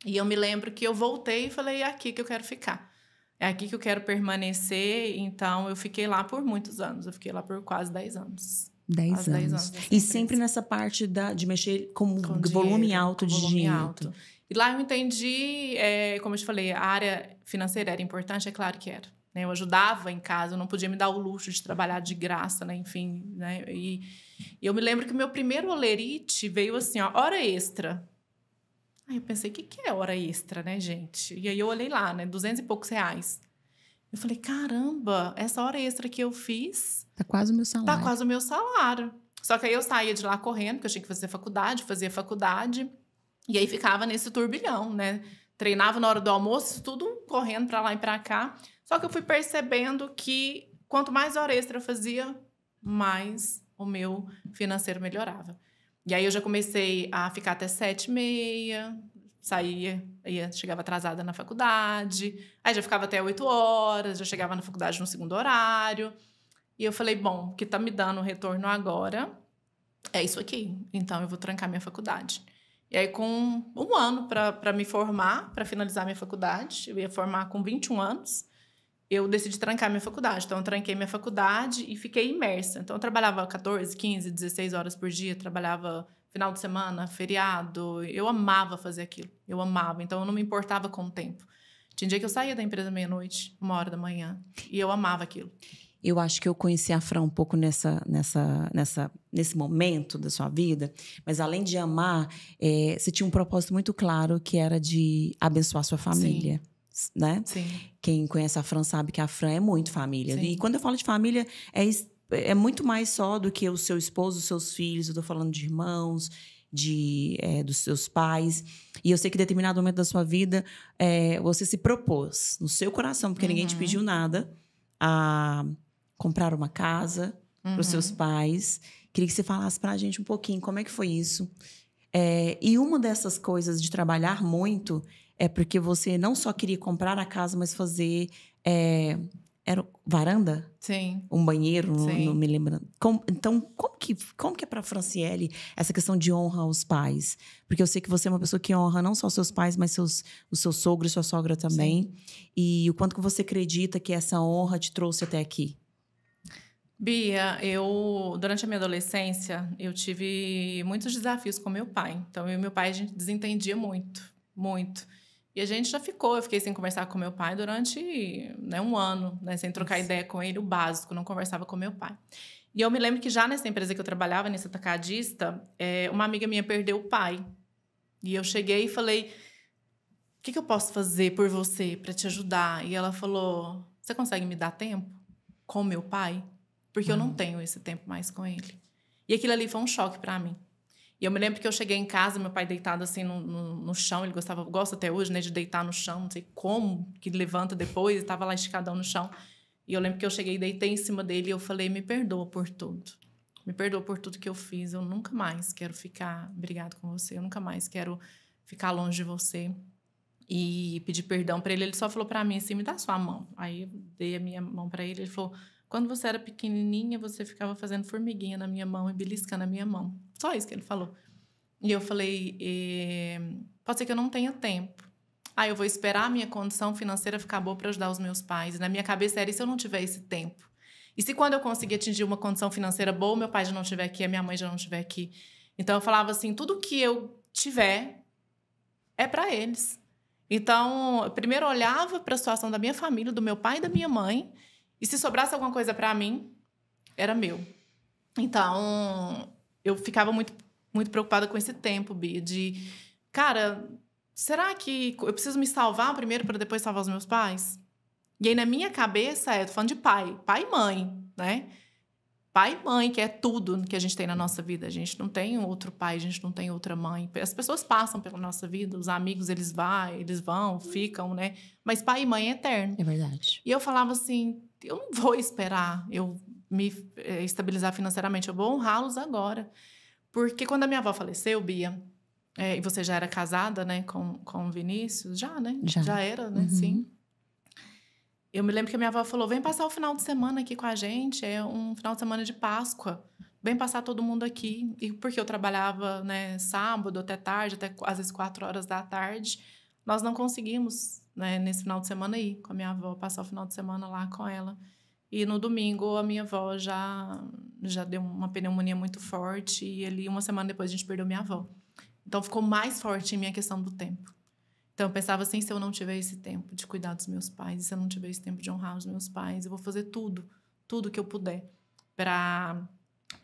E eu me lembro que eu voltei e falei, é aqui que eu quero ficar. É aqui que eu quero permanecer. Então, eu fiquei lá por muitos anos. Eu fiquei lá por quase 10 anos. 10 anos. E sempre nessa parte de mexer com volume dinheiro, alto de dinheiro. Alto. E lá eu entendi, como eu te falei, a área financeira era importante, é claro que era. Né? Eu ajudava em casa, eu não podia me dar o luxo de trabalhar de graça, né? Enfim. Né? E eu me lembro que o meu primeiro olerite veio assim, ó, hora extra. Aí eu pensei, o que é hora extra, né, gente? E aí eu olhei lá, né, 200 e poucos reais. Eu falei, caramba, essa hora extra que eu fiz... Tá quase o meu salário. Tá quase o meu salário. Só que aí eu saía de lá correndo, porque eu tinha que fazer faculdade, fazia faculdade. E aí ficava nesse turbilhão, né? Treinava na hora do almoço, tudo correndo pra lá e pra cá. Só que eu fui percebendo que quanto mais hora extra eu fazia, mais o meu financeiro melhorava. E aí eu já comecei a ficar até 7h30, saía, chegava atrasada na faculdade, aí já ficava até 8 horas, já chegava na faculdade no segundo horário. E eu falei, bom, o que tá me dando retorno agora é isso aqui, então eu vou trancar minha faculdade. E aí, com 1 ano para me formar, para finalizar minha faculdade, eu ia formar com 21 anos, eu decidi trancar minha faculdade. Então, eu tranquei minha faculdade e fiquei imersa. Então, eu trabalhava 14, 15, 16 horas por dia, trabalhava final de semana, feriado. Eu amava fazer aquilo, eu amava. Então, eu não me importava com o tempo. Tinha dia que eu saía da empresa meia-noite, 1h da manhã, e eu amava aquilo. Eu acho que eu conheci a Fran um pouco nesse momento da sua vida, mas além de amar, você tinha um propósito muito claro que era de abençoar sua família. Sim. Né? Sim. Quem conhece a Fran sabe que a Fran é muito família. Sim. E quando eu falo de família, é muito mais só do que o seu esposo, os seus filhos. Eu tô falando de irmãos, dos seus pais. E eu sei que em determinado momento da sua vida, você se propôs no seu coração, porque ninguém te pediu nada, a comprar uma casa para os seus pais. Queria que você falasse para a gente um pouquinho como é que foi isso. E uma dessas coisas de trabalhar muito é porque você não só queria comprar a casa, mas fazer... era varanda? Sim. Um banheiro, não me lembro. Então, como que é para a Franciele essa questão de honra aos pais? Porque eu sei que você é uma pessoa que honra não só seus pais, mas o seu sogro e sua sogra também. Sim. E o quanto que você acredita que essa honra te trouxe até aqui? Bia, durante a minha adolescência, eu tive muitos desafios com meu pai. Então, eu e meu pai, a gente desentendia muito, muito. E a gente eu fiquei sem conversar com meu pai durante 1 ano, né, sem trocar ideia com ele, o básico, não conversava com meu pai. E eu me lembro que já nessa empresa que eu trabalhava, nesse atacadista, uma amiga minha perdeu o pai. E eu cheguei e falei, o que eu posso fazer por você para te ajudar? E ela falou, você consegue me dar tempo com meu pai? Porque eu não tenho esse tempo mais com ele. E aquilo ali foi um choque para mim. E eu me lembro que eu cheguei em casa, meu pai deitado assim no chão, ele gosta até hoje, né, de deitar no chão, não sei como, que levanta depois, estava lá esticadão no chão. E eu lembro que eu cheguei e deitei em cima dele e eu falei, me perdoa por tudo. Me perdoa por tudo que eu fiz, eu nunca mais quero ficar brigado com você, eu nunca mais quero ficar longe de você. E pedi perdão para ele, ele só falou para mim assim, me dá sua mão. Aí eu dei a minha mão para ele, ele falou, quando você era pequenininha, você ficava fazendo formiguinha na minha mão e beliscando a minha mão. Só isso que ele falou. E eu falei, pode ser que eu não tenha tempo. Eu vou esperar a minha condição financeira ficar boa para ajudar os meus pais. E na minha cabeça era, e se eu não tiver esse tempo? E se quando eu conseguir atingir uma condição financeira boa, meu pai já não estiver aqui, a minha mãe já não estiver aqui? Então, eu falava assim, tudo que eu tiver é para eles. Então, eu primeiro olhava para a situação da minha família, do meu pai e da minha mãe, e se sobrasse alguma coisa para mim, era meu. Então, eu ficava muito, muito preocupada com esse tempo, Bia, de... Cara, será que eu preciso me salvar primeiro para depois salvar os meus pais? E aí, na minha cabeça, tô falando de pai e mãe, né? Pai e mãe, que é tudo que a gente tem na nossa vida. A gente não tem outro pai, a gente não tem outra mãe. As pessoas passam pela nossa vida, os amigos, eles vão, ficam, né? Mas pai e mãe é eterno. É verdade. E eu falava assim, eu não vou esperar eu me estabilizar financeiramente, eu vou honrá-los agora. Porque quando a minha avó faleceu, Bia, e você já era casada, né, com o Vinícius, já, né? Já era, né? Sim. Eu me lembro que a minha avó falou, vem passar o final de semana aqui com a gente, é um final de semana de Páscoa, vem passar todo mundo aqui. E porque eu trabalhava, né, sábado até tarde, até às vezes 4 horas da tarde, nós não conseguimos, né, nesse final de semana ir com a minha avó, passar o final de semana lá com ela. E no domingo a minha avó já deu uma pneumonia muito forte e ali 1 semana depois a gente perdeu minha avó. Então ficou mais forte em mim a questão do tempo. Então, eu pensava assim, se eu não tiver esse tempo de cuidar dos meus pais, se eu não tiver esse tempo de honrar os meus pais, eu vou fazer tudo que eu puder para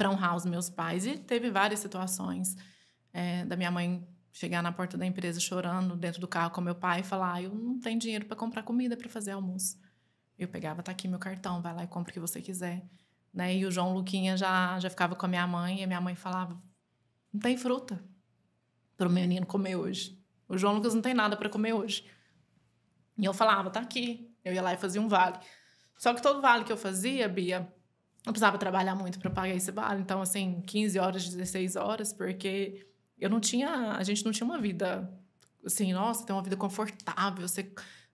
honrar os meus pais. E teve várias situações da minha mãe chegar na porta da empresa chorando dentro do carro com meu pai e falar, eu não tenho dinheiro para comprar comida para fazer almoço. Eu pegava, tá aqui meu cartão, vai lá e compra o que você quiser. Né? E o João Luquinha já ficava com a minha mãe e a minha mãe falava, não tem fruta para o menino comer hoje. O João Lucas não tem nada para comer hoje. E eu falava, tá aqui. Eu ia lá e fazia um vale. Só que todo vale que eu fazia, Bia, eu precisava trabalhar muito para pagar esse vale. Então, assim, 15 horas, 16 horas, porque a gente não tinha uma vida assim, nossa, tem uma vida confortável.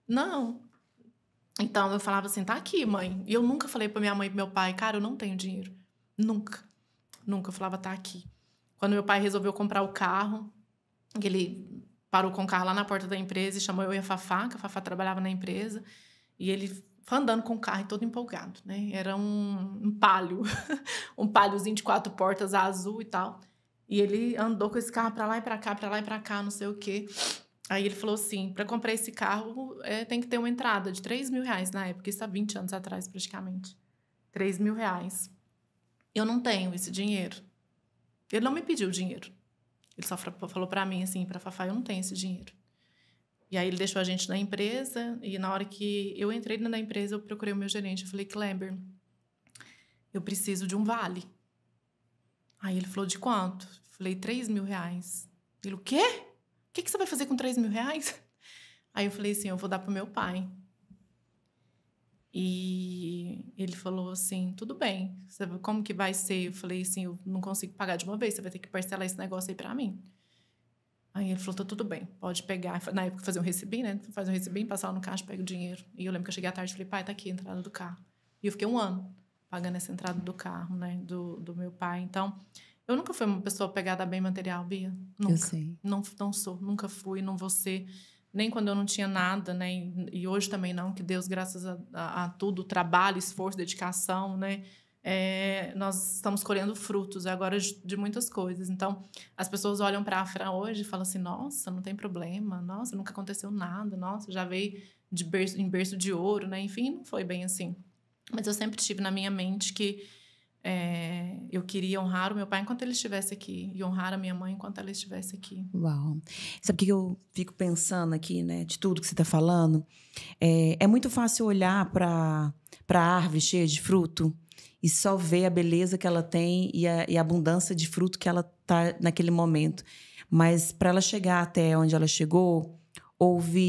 Não. Então, eu falava assim, tá aqui, mãe. E eu nunca falei pra minha mãe e pro meu pai, cara, eu não tenho dinheiro. Nunca. Nunca. Eu falava, tá aqui. Quando meu pai resolveu comprar o carro, ele parou com o carro lá na porta da empresa e chamou eu e a Fafá, que a Fafá trabalhava na empresa. E ele foi andando com o carro e todo empolgado, né? Era um Palio, um Paliozinho de 4 portas azul e tal. E ele andou com esse carro pra lá e pra cá, pra lá e pra cá, não sei o quê. Aí ele falou assim, para comprar esse carro tem que ter uma entrada de R$3.000 na época, isso há 20 anos atrás praticamente. R$3.000. Eu não tenho esse dinheiro. Ele não me pediu dinheiro. Ele só falou para mim assim, para Fafá, eu não tenho esse dinheiro. E aí ele deixou a gente na empresa e na hora que eu entrei na empresa eu procurei o meu gerente, eu falei, Kleber, eu preciso de um vale. Aí ele falou, de quanto? Eu falei, R$3.000. Ele, o quê? O que você vai fazer com R$3.000? Aí eu falei assim, eu vou dar pro meu pai. E ele falou assim, tudo bem, como que vai ser? Eu falei assim, eu não consigo pagar de uma vez, você vai ter que parcelar esse negócio aí pra mim. Aí ele falou, tá tudo bem, pode pegar. Na época fazia um recibinho, né? Faz um recibinho, passa lá no caixa, pega o dinheiro. E eu lembro que eu cheguei à tarde e falei, pai, tá aqui a entrada do carro. E eu fiquei 1 ano pagando essa entrada do carro, né? Do meu pai. Então, eu nunca fui uma pessoa pegada a bem material, Bia. Nunca. Eu sei. Não sou, nunca fui, não vou ser. Nem quando eu não tinha nada, né? E hoje também não, que Deus, graças a tudo, trabalho, esforço, dedicação, né? Nós estamos colhendo frutos agora de muitas coisas. Então, as pessoas olham para a Fran hoje e falam assim, nossa, não tem problema, nossa, nunca aconteceu nada, nossa, já veio em berço de ouro, né? Enfim, não foi bem assim. Mas eu sempre tive na minha mente que eu queria honrar o meu pai enquanto ele estivesse aqui e honrar a minha mãe enquanto ela estivesse aqui. Uau! Sabe o que eu fico pensando aqui, né? De tudo que você está falando? É muito fácil olhar para a árvore cheia de fruto e só ver a beleza que ela tem e a abundância de fruto que ela está naquele momento. Mas para ela chegar até onde ela chegou,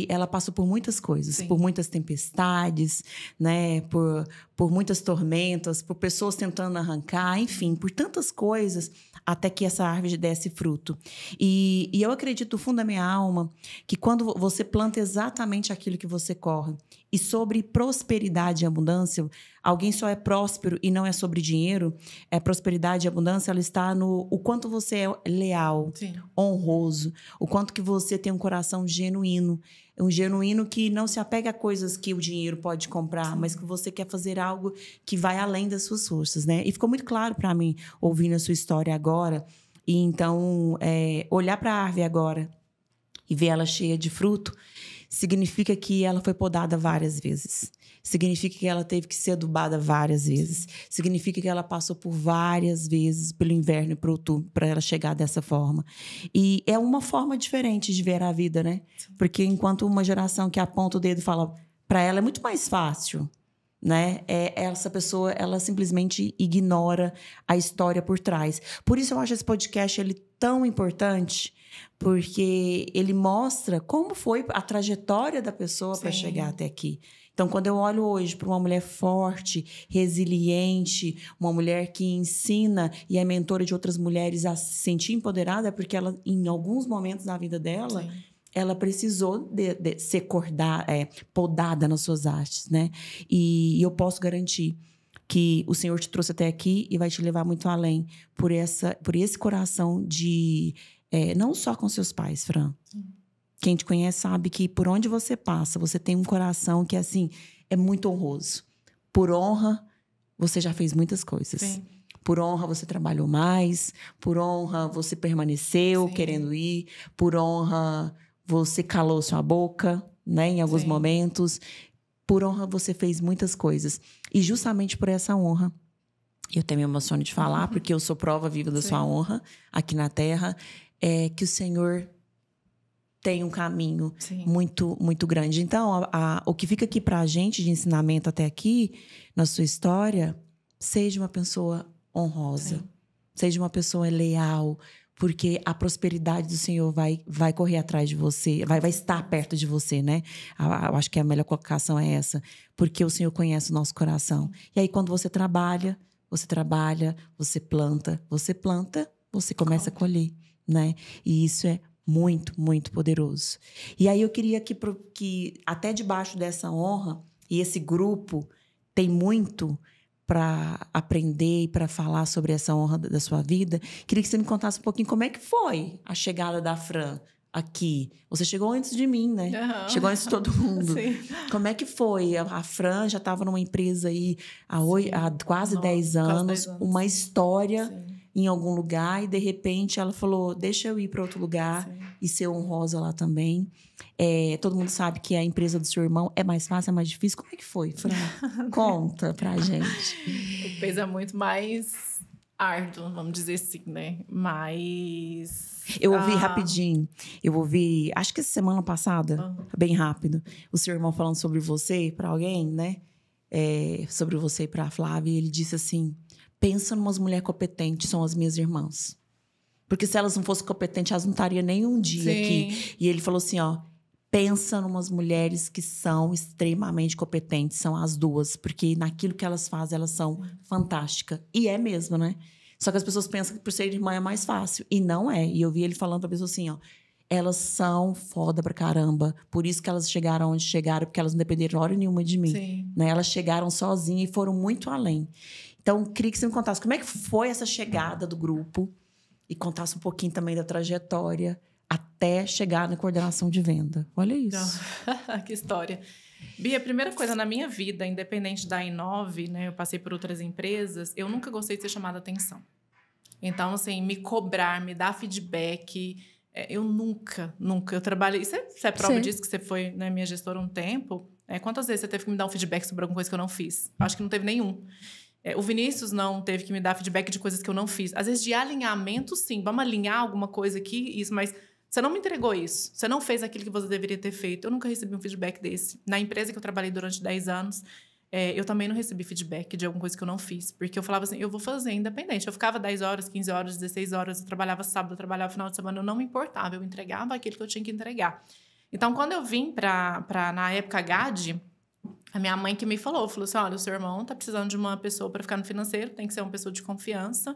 ela passou por muitas coisas, Sim. Por muitas tempestades, né? Por muitas tormentas, por pessoas tentando arrancar, enfim, por tantas coisas até que essa árvore desse fruto. E eu acredito do fundo da minha alma que quando você planta exatamente aquilo que você corre, e sobre prosperidade e abundância, alguém só é próspero e não é sobre dinheiro, prosperidade e abundância, ela está no o quanto você é leal, Sim. honroso, o quanto que você tem um coração genuíno, um genuíno que não se apega a coisas que o dinheiro pode comprar, Sim. mas que você quer fazer algo que vai além das suas forças, né? E ficou muito claro para mim, ouvindo a sua história agora. E então, olhar para a árvore agora e ver ela cheia de fruto, significa que ela foi podada várias vezes. Significa que ela teve que ser adubada várias vezes. Significa que ela passou por várias vezes pelo inverno e para o outubro para ela chegar dessa forma. E é uma forma diferente de ver a vida, né? Porque enquanto uma geração que aponta o dedo e fala, para ela é muito mais fácil, né? Essa pessoa, ela simplesmente ignora a história por trás. Por isso eu acho esse podcast ele tão importante, porque ele mostra como foi a trajetória da pessoa para chegar até aqui. Então, quando eu olho hoje para uma mulher forte, resiliente, uma mulher que ensina e é mentora de outras mulheres a se sentir empoderada, é porque ela, em alguns momentos da vida dela, Sim. ela precisou de ser podada nas suas hastes, né? E eu posso garantir que o Senhor te trouxe até aqui e vai te levar muito além por esse coração de... não só com seus pais, Fran. Sim. Quem te conhece sabe que por onde você passa, você tem um coração que, assim, é muito honroso. Por honra, você já fez muitas coisas. Sim. Por honra, você trabalhou mais. Por honra, você permaneceu Sim. querendo ir. Por honra, você calou sua boca, né, em alguns Sim. momentos. Por honra, você fez muitas coisas. E justamente por essa honra, eu até me emociono de falar, porque eu sou prova viva da sua honra aqui na Terra, que o Senhor tem um caminho muito, muito grande. Então, o que fica aqui para a gente de ensinamento até aqui, na sua história, seja uma pessoa honrosa, seja uma pessoa leal, porque a prosperidade do Senhor vai correr atrás de você, vai estar perto de você, né? Eu acho que a melhor colocação é essa, porque o Senhor conhece o nosso coração. E aí, quando você trabalha, você trabalha, você planta, você começa a colher, né? E isso é muito, muito poderoso. E aí eu queria que até debaixo dessa honra, e esse grupo tem muito para aprender e para falar sobre essa honra da sua vida, queria que você me contasse um pouquinho como é que foi a chegada da Fran aqui. Você chegou antes de mim, né? Uhum. Chegou antes de todo mundo. Sim. Como é que foi? A Fran já estava numa empresa aí há quase 10 anos, uma história em algum lugar, e de repente ela falou, deixa eu ir para outro lugar e ser honrosa lá também. Todo mundo sabe que a empresa do seu irmão é mais fácil, é mais difícil. Como é que foi, Fran? Conta pra gente. O peso é muito mais árduo, vamos dizer assim, né? Mas... Eu ouvi rapidinho. Acho que essa semana passada, bem rápido, o seu irmão falando sobre você para alguém, né? Sobre você e para a Flávia. E ele disse assim, pensa numas mulheres competentes, são as minhas irmãs. Porque se elas não fossem competentes, elas não estariam nem um dia aqui. E ele falou assim, ó, pensa numas mulheres que são extremamente competentes, são as duas. Porque naquilo que elas fazem, elas são fantásticas. E é mesmo, né? Só que as pessoas pensam que por ser irmã é mais fácil. E não é. E eu vi ele falando pra pessoa assim, ó, elas são foda pra caramba. Por isso que elas chegaram onde chegaram, porque elas não dependeram hora nenhuma de mim. Né? Elas chegaram sozinhas e foram muito além. Então, queria que você me contasse como é que foi essa chegada do grupo e contasse um pouquinho também da trajetória até chegar na coordenação de venda. Olha isso. Que história. Bia, a primeira coisa na minha vida, independente da Inove, né, eu passei por outras empresas, eu nunca gostei de ser chamada atenção. Então, assim, me cobrar, me dar feedback, eu nunca, eu trabalhei... Você é prova disso, que você foi, né, minha gestora um tempo. Quantas vezes você teve que me dar um feedback sobre alguma coisa que eu não fiz? Acho que não teve nenhum. O Vinícius não teve que me dar feedback de coisas que eu não fiz. Às vezes, de alinhamento, sim. Vamos alinhar alguma coisa aqui, isso, mas... Você não me entregou isso. Você não fez aquilo que você deveria ter feito. Eu nunca recebi um feedback desse. Na empresa que eu trabalhei durante 10 anos, eu também não recebi feedback de alguma coisa que eu não fiz. Porque eu falava assim, eu vou fazer independente. Eu ficava 10 horas, 15 horas, 16 horas. Eu trabalhava sábado, eu trabalhava final de semana. Eu não me importava. Eu entregava aquilo que eu tinha que entregar. Então, quando eu vim na época, GAD, a minha mãe que me falou assim, olha, o seu irmão está precisando de uma pessoa para ficar no financeiro. Tem que ser uma pessoa de confiança.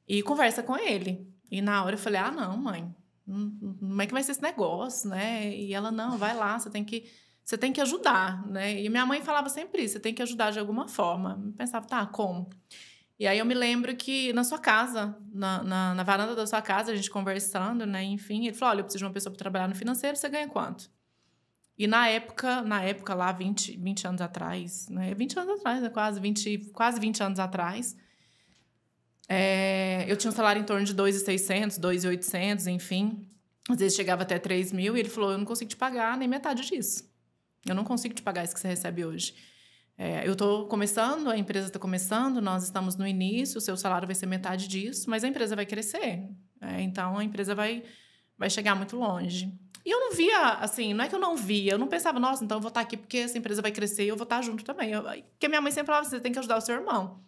E conversa com ele. E na hora eu falei, não, mãe. Como é que vai ser esse negócio, né? E ela, não, vai lá, você tem que ajudar, né? E minha mãe falava sempre isso, você tem que ajudar de alguma forma. Eu pensava, tá, como? E aí eu me lembro que na sua casa, na varanda da sua casa, a gente conversando, né? Enfim, ele falou, olha, eu preciso de uma pessoa para trabalhar no financeiro, você ganha quanto? E na época lá, 20 anos atrás, né? 20 anos atrás, né? Quase 20 anos atrás, eu tinha um salário em torno de 2.600, 2.800, enfim. Às vezes chegava até 3.000 e ele falou, eu não consigo te pagar nem metade disso. Eu não consigo te pagar isso que você recebe hoje. Eu estou começando, a empresa está começando, nós estamos no início, o seu salário vai ser metade disso, mas a empresa vai crescer. Então, a empresa vai chegar muito longe. E eu não via, assim, não é que eu não via, eu não pensava, nossa, então eu vou estar aqui porque essa empresa vai crescer e eu vou estar junto também. Porque minha mãe sempre falava, você tem que ajudar o seu irmão.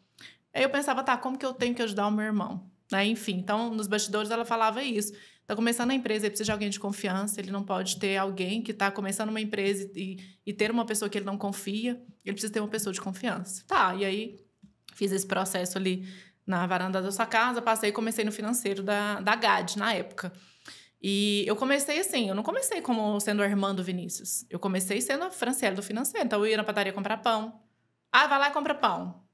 Aí eu pensava, tá, como que eu tenho que ajudar o meu irmão? Enfim, então, nos bastidores ela falava isso. Está começando a empresa, ele precisa de alguém de confiança, ele não pode ter alguém que está começando uma empresa e ter uma pessoa que ele não confia, ele precisa ter uma pessoa de confiança. Tá, e aí fiz esse processo ali na varanda da sua casa, passei e comecei no financeiro da GAD, na época. E eu comecei assim, eu não comecei como sendo a irmã do Vinícius, eu comecei sendo a Franciele do financeiro. Então, eu ia na padaria comprar pão. Vai lá e compra pão.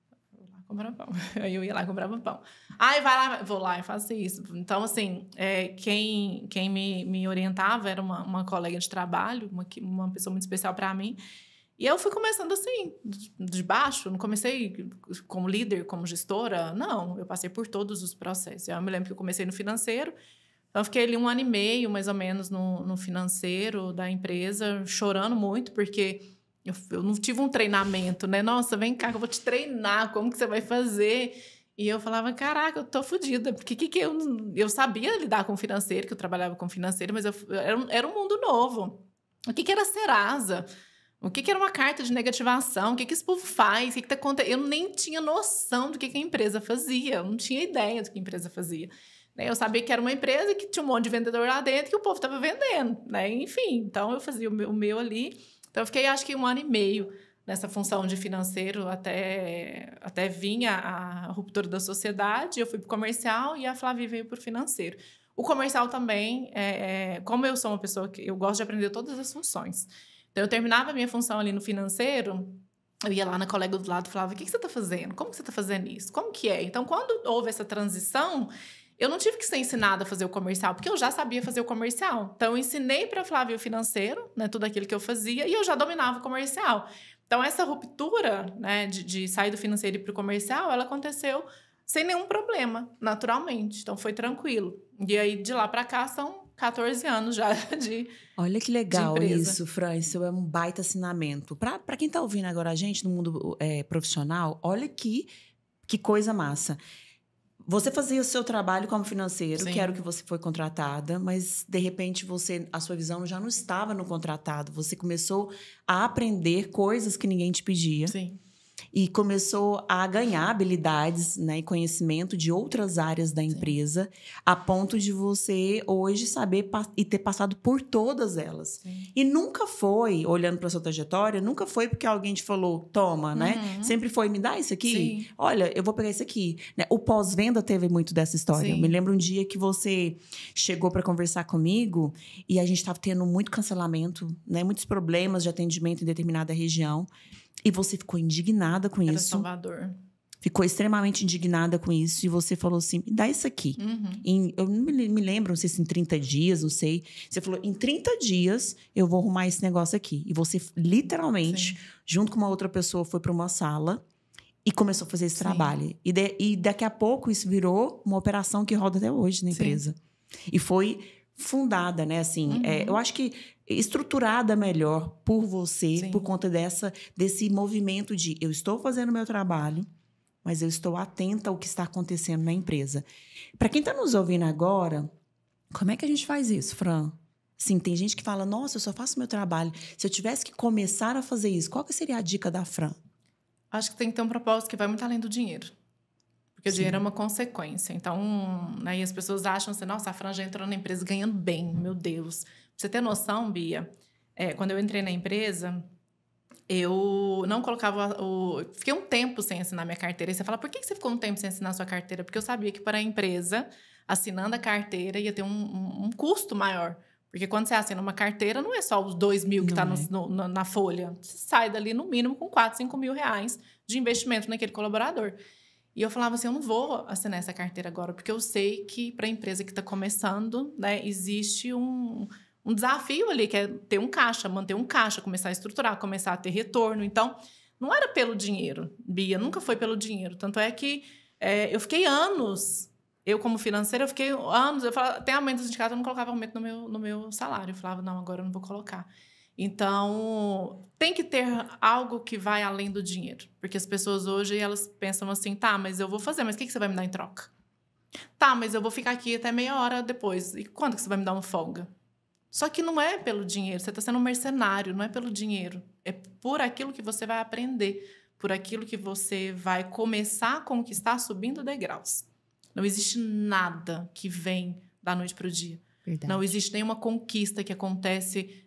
Comprar pão. Aí eu ia lá e comprava pão. Vai lá, vou lá e faço isso. Então, assim, quem me orientava era uma colega de trabalho, uma pessoa muito especial para mim. E eu fui começando assim, de baixo. Não comecei como líder, como gestora. Não, eu passei por todos os processos. Eu me lembro que eu comecei no financeiro. Então, eu fiquei ali 1 ano e meio, mais ou menos, no financeiro da empresa, chorando muito, porque... Eu não tive um treinamento, né? Nossa, vem cá que eu vou te treinar, como que você vai fazer? E eu falava, caraca, eu tô fodida. Porque eu sabia lidar com o financeiro, que eu trabalhava com financeiro, mas era um mundo novo. O que era Serasa? O que era uma carta de negativação? O que esse povo faz? O que tá acontecendo? Eu nem tinha noção do que a empresa fazia. Eu não tinha ideia do que a empresa fazia. Eu sabia que era uma empresa que tinha um monte de vendedor lá dentro que o povo estava vendendo, né? Enfim, então eu fazia o meu ali. Então, eu fiquei, acho que 1 ano e meio nessa função de financeiro até vinha a ruptura da sociedade. Eu fui para o comercial e a Flávia veio para o financeiro. O comercial também, como eu sou uma pessoa que eu gosto de aprender todas as funções. Então, eu terminava a minha função ali no financeiro, eu ia lá na colega do lado e falava, o que você está fazendo? Como que você está fazendo isso? Como que é? Então, quando houve essa transição, eu não tive que ser ensinada a fazer o comercial, porque eu já sabia fazer o comercial. Então, eu ensinei para a Flávia o financeiro, né, tudo aquilo que eu fazia, e eu já dominava o comercial. Então, essa ruptura, né, de sair do financeiro e ir para o comercial, ela aconteceu sem nenhum problema, naturalmente. Então, foi tranquilo. E aí, de lá para cá, são 14 anos já de Olha que legal empresa. isso, Fran. Isso é um baita ensinamento. Para quem está ouvindo agora a gente no mundo profissional, olha que coisa massa. Você fazia o seu trabalho como financeiro, Sim. que era o que você foi contratada, mas, de repente, a sua visão já não estava no contratado. Você começou a aprender coisas que ninguém te pedia. Sim. E começou a ganhar habilidades, né, e conhecimento de outras áreas da empresa, a ponto de você hoje saber e ter passado por todas elas. Sim. E nunca foi, olhando para sua trajetória, nunca foi porque alguém te falou, toma, né? Sempre foi, me dá isso aqui? Sim. Olha, eu vou pegar isso aqui. Né? O pós-venda teve muito dessa história. Sim. Eu me lembro um dia que você chegou para conversar comigo e a gente estava tendo muito cancelamento, né? Muitos problemas de atendimento em determinada região. E você ficou indignada com Era isso. Salvador. Ficou extremamente indignada com isso. E você falou assim, me dá isso aqui. Eu não me lembro, não sei se em 30 dias, não sei. Você falou, em 30 dias eu vou arrumar esse negócio aqui. E você literalmente, junto com uma outra pessoa, foi para uma sala e começou a fazer esse trabalho. E daqui a pouco isso virou uma operação que roda até hoje na empresa. E foi fundada, né? Assim, eu acho que estruturada melhor por você, por conta desse movimento de eu estou fazendo o meu trabalho, mas eu estou atenta ao que está acontecendo na empresa. Para quem está nos ouvindo agora, como é que a gente faz isso, Fran? Sim, tem gente que fala, nossa, eu só faço o meu trabalho. Se eu tivesse que começar a fazer isso, qual que seria a dica da Fran? Acho que tem que ter um propósito que vai muito além do dinheiro. Porque o dinheiro é uma consequência. Então, né, e as pessoas acham assim, nossa, a Fran já entrou na empresa ganhando bem, meu Deus. Pra você ter noção, Bia, quando eu entrei na empresa, eu não colocava fiquei um tempo sem assinar minha carteira. E você fala, por que você ficou um tempo sem assinar a sua carteira? Porque eu sabia que para a empresa, assinando a carteira, ia ter um custo maior. Porque quando você assina uma carteira, não é só os 2 mil que está na folha. Você sai dali, no mínimo, com 4, 5 mil reais de investimento naquele colaborador. E eu falava assim, eu não vou assinar essa carteira agora, porque eu sei que para a empresa que está começando, né, existe um desafio ali, que é ter um caixa, manter um caixa, começar a estruturar, começar a ter retorno. Então, não era pelo dinheiro, Bia, nunca foi pelo dinheiro. Tanto é que eu fiquei anos, eu como financeira, eu fiquei anos, eu falava, tem aumento do sindicato, eu não colocava aumento no meu salário. Eu falava, não, agora eu não vou colocar. Então, tem que ter algo que vai além do dinheiro. Porque as pessoas hoje, elas pensam assim, tá, mas eu vou fazer, mas o que você vai me dar em troca? Tá, mas eu vou ficar aqui até meia hora depois. E quando que você vai me dar uma folga? Só que não é pelo dinheiro, você está sendo um mercenário, não é pelo dinheiro. É por aquilo que você vai aprender, por aquilo que você vai começar a conquistar subindo degraus. Não existe nada que vem da noite para o dia. Verdade. Não existe nenhuma conquista que acontece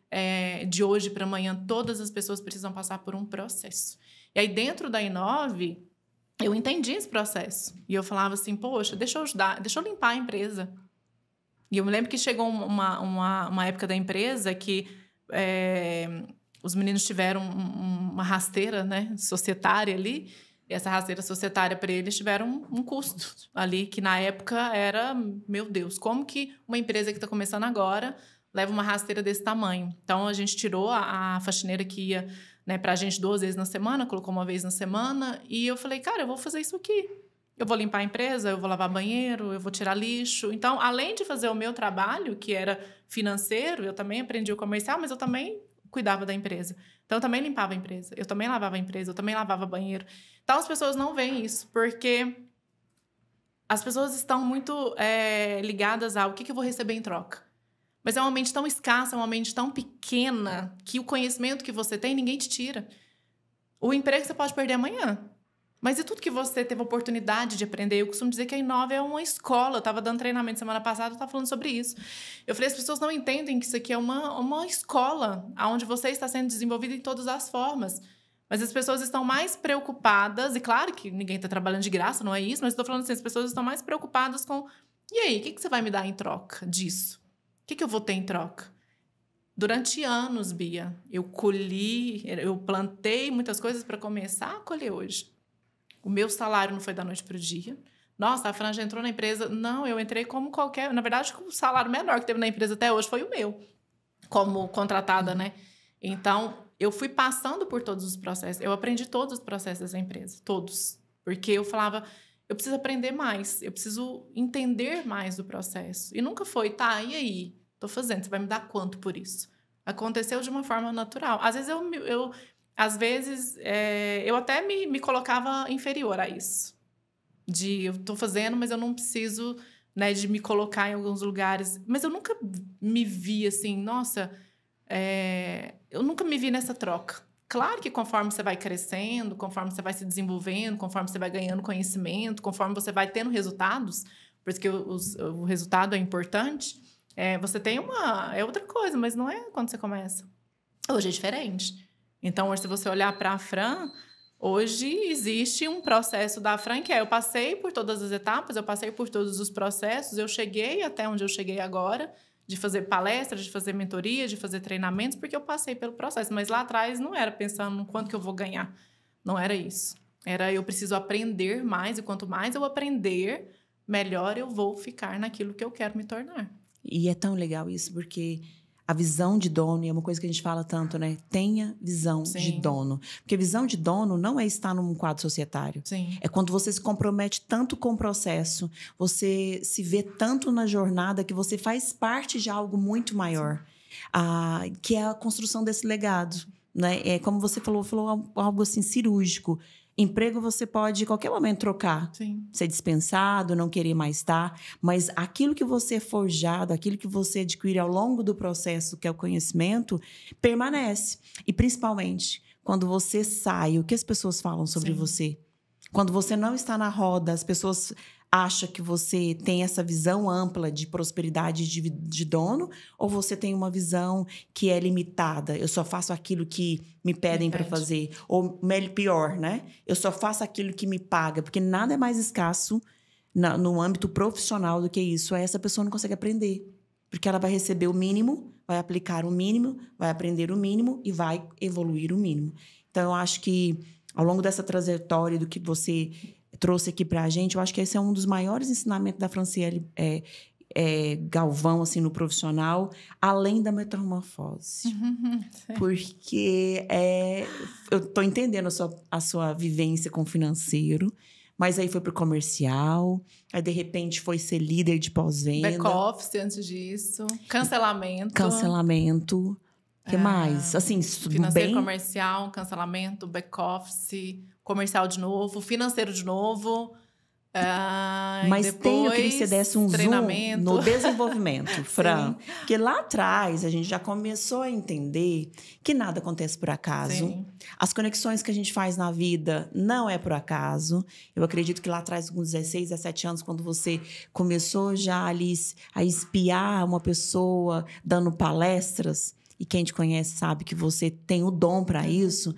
de hoje para amanhã. Todas as pessoas precisam passar por um processo. E aí, dentro da Inove, eu entendi esse processo. E eu falava assim, poxa, deixa eu ajudar, deixa eu limpar a empresa. E eu me lembro que chegou uma época da empresa que os meninos tiveram uma rasteira, né, societária ali. E essa rasteira societária para eles tiveram um custo ali, que na época era, meu Deus, como que uma empresa que está começando agora leva uma rasteira desse tamanho? Então, a gente tirou a faxineira que ia, né, para a gente 2 vezes na semana, colocou 1 vez na semana. E eu falei, cara, eu vou fazer isso aqui. Eu vou limpar a empresa, eu vou lavar banheiro, eu vou tirar lixo. Então, além de fazer o meu trabalho, que era financeiro, eu também aprendi o comercial, mas eu também cuidava da empresa. Então, eu também limpava a empresa, eu também lavava a empresa, eu também lavava banheiro. Então, as pessoas não veem isso, porque as pessoas estão muito ligadas ao que eu vou receber em troca. Mas é uma mente tão escassa, é uma mente tão pequena, que o conhecimento que você tem, ninguém te tira. O emprego você pode perder amanhã. Mas e tudo que você teve a oportunidade de aprender? Eu costumo dizer que a Inove é uma escola. Eu estava dando treinamento semana passada, eu estava falando sobre isso. Eu falei, as pessoas não entendem que isso aqui é uma escola, onde você está sendo desenvolvido em todas as formas. Mas as pessoas estão mais preocupadas, e claro que ninguém está trabalhando de graça, não é isso, mas estou falando assim, as pessoas estão mais preocupadas com, e aí, o que você vai me dar em troca disso? O que eu vou ter em troca? Durante anos, Bia, eu plantei muitas coisas para começar a colher hoje. O meu salário não foi da noite para o dia. Nossa, a Fran já entrou na empresa. Não, eu entrei como qualquer... Na verdade, o salário menor que teve na empresa até hoje foi o meu, como contratada, né? Então, eu fui passando por todos os processos. Eu aprendi todos os processos dessa empresa, todos. Porque eu falava, eu preciso aprender mais, eu preciso entender mais do processo. E nunca foi, tá, e aí? Tô fazendo, você vai me dar quanto por isso? Aconteceu de uma forma natural. Às vezes, eu até me colocava inferior a isso. Eu tô fazendo, mas eu não preciso, né, de me colocar em alguns lugares. Mas eu nunca me vi assim, nossa, eu nunca me vi nessa troca. Claro que conforme você vai crescendo, conforme você vai se desenvolvendo, conforme você vai ganhando conhecimento, conforme você vai tendo resultados, porque o resultado é importante, você tem é outra coisa, mas não é quando você começa. Hoje é diferente. Então, hoje, se você olhar para a Fran, hoje existe um processo da Fran que eu passei por todas as etapas, eu passei por todos os processos, eu cheguei até onde eu cheguei agora, de fazer palestras, de fazer mentoria, de fazer treinamentos, porque eu passei pelo processo. Mas lá atrás não era pensando no quanto que eu vou ganhar. Não era isso. Era eu preciso aprender mais, e quanto mais eu aprender, melhor eu vou ficar naquilo que eu quero me tornar. E é tão legal isso, porque a visão de dono, e é uma coisa que a gente fala tanto, né? Tenha visão de dono. Porque visão de dono não é estar num quadro societário. Sim. É quando você se compromete tanto com o processo, você se vê tanto na jornada que você faz parte de algo muito maior, que é a construção desse legado. Né? É como você falou algo assim cirúrgico. Emprego você pode, em qualquer momento, trocar. Sim. Ser dispensado, não querer mais estar. Mas aquilo que você é forjado, aquilo que você adquire ao longo do processo, que é o conhecimento, permanece. E, principalmente, quando você sai, o que as pessoas falam sobre você? Quando você não está na roda, as pessoas acham que você tem essa visão ampla de prosperidade de dono, ou você tem uma visão que é limitada? Eu só faço aquilo que me pedem para fazer. Ou pior, né? Eu só faço aquilo que me paga, porque nada é mais escasso no âmbito profissional do que isso. Aí essa pessoa não consegue aprender, porque ela vai receber o mínimo, vai aplicar o mínimo, vai aprender o mínimo e vai evoluir o mínimo. Então, eu acho que ao longo dessa trajetória do que você trouxe aqui para a gente, eu acho que esse é um dos maiores ensinamentos da Franciele Galvão, assim, no profissional, além da metamorfose. Porque eu estou entendendo a sua vivência com o financeiro, mas aí foi para o comercial, aí de repente foi ser líder de pós-venda. Back-office antes disso, cancelamento. O que mais? Assim, financeiro, comercial, cancelamento, back-office, comercial de novo, financeiro de novo. Mas eu queria que você desse um zoom no desenvolvimento, Fran. Porque lá atrás a gente já começou a entender que nada acontece por acaso. Sim. As conexões que a gente faz na vida não é por acaso. Eu acredito que lá atrás, com 16, 17 anos, quando você começou já ali a espiar uma pessoa dando palestras, e quem te conhece sabe que você tem o dom para isso.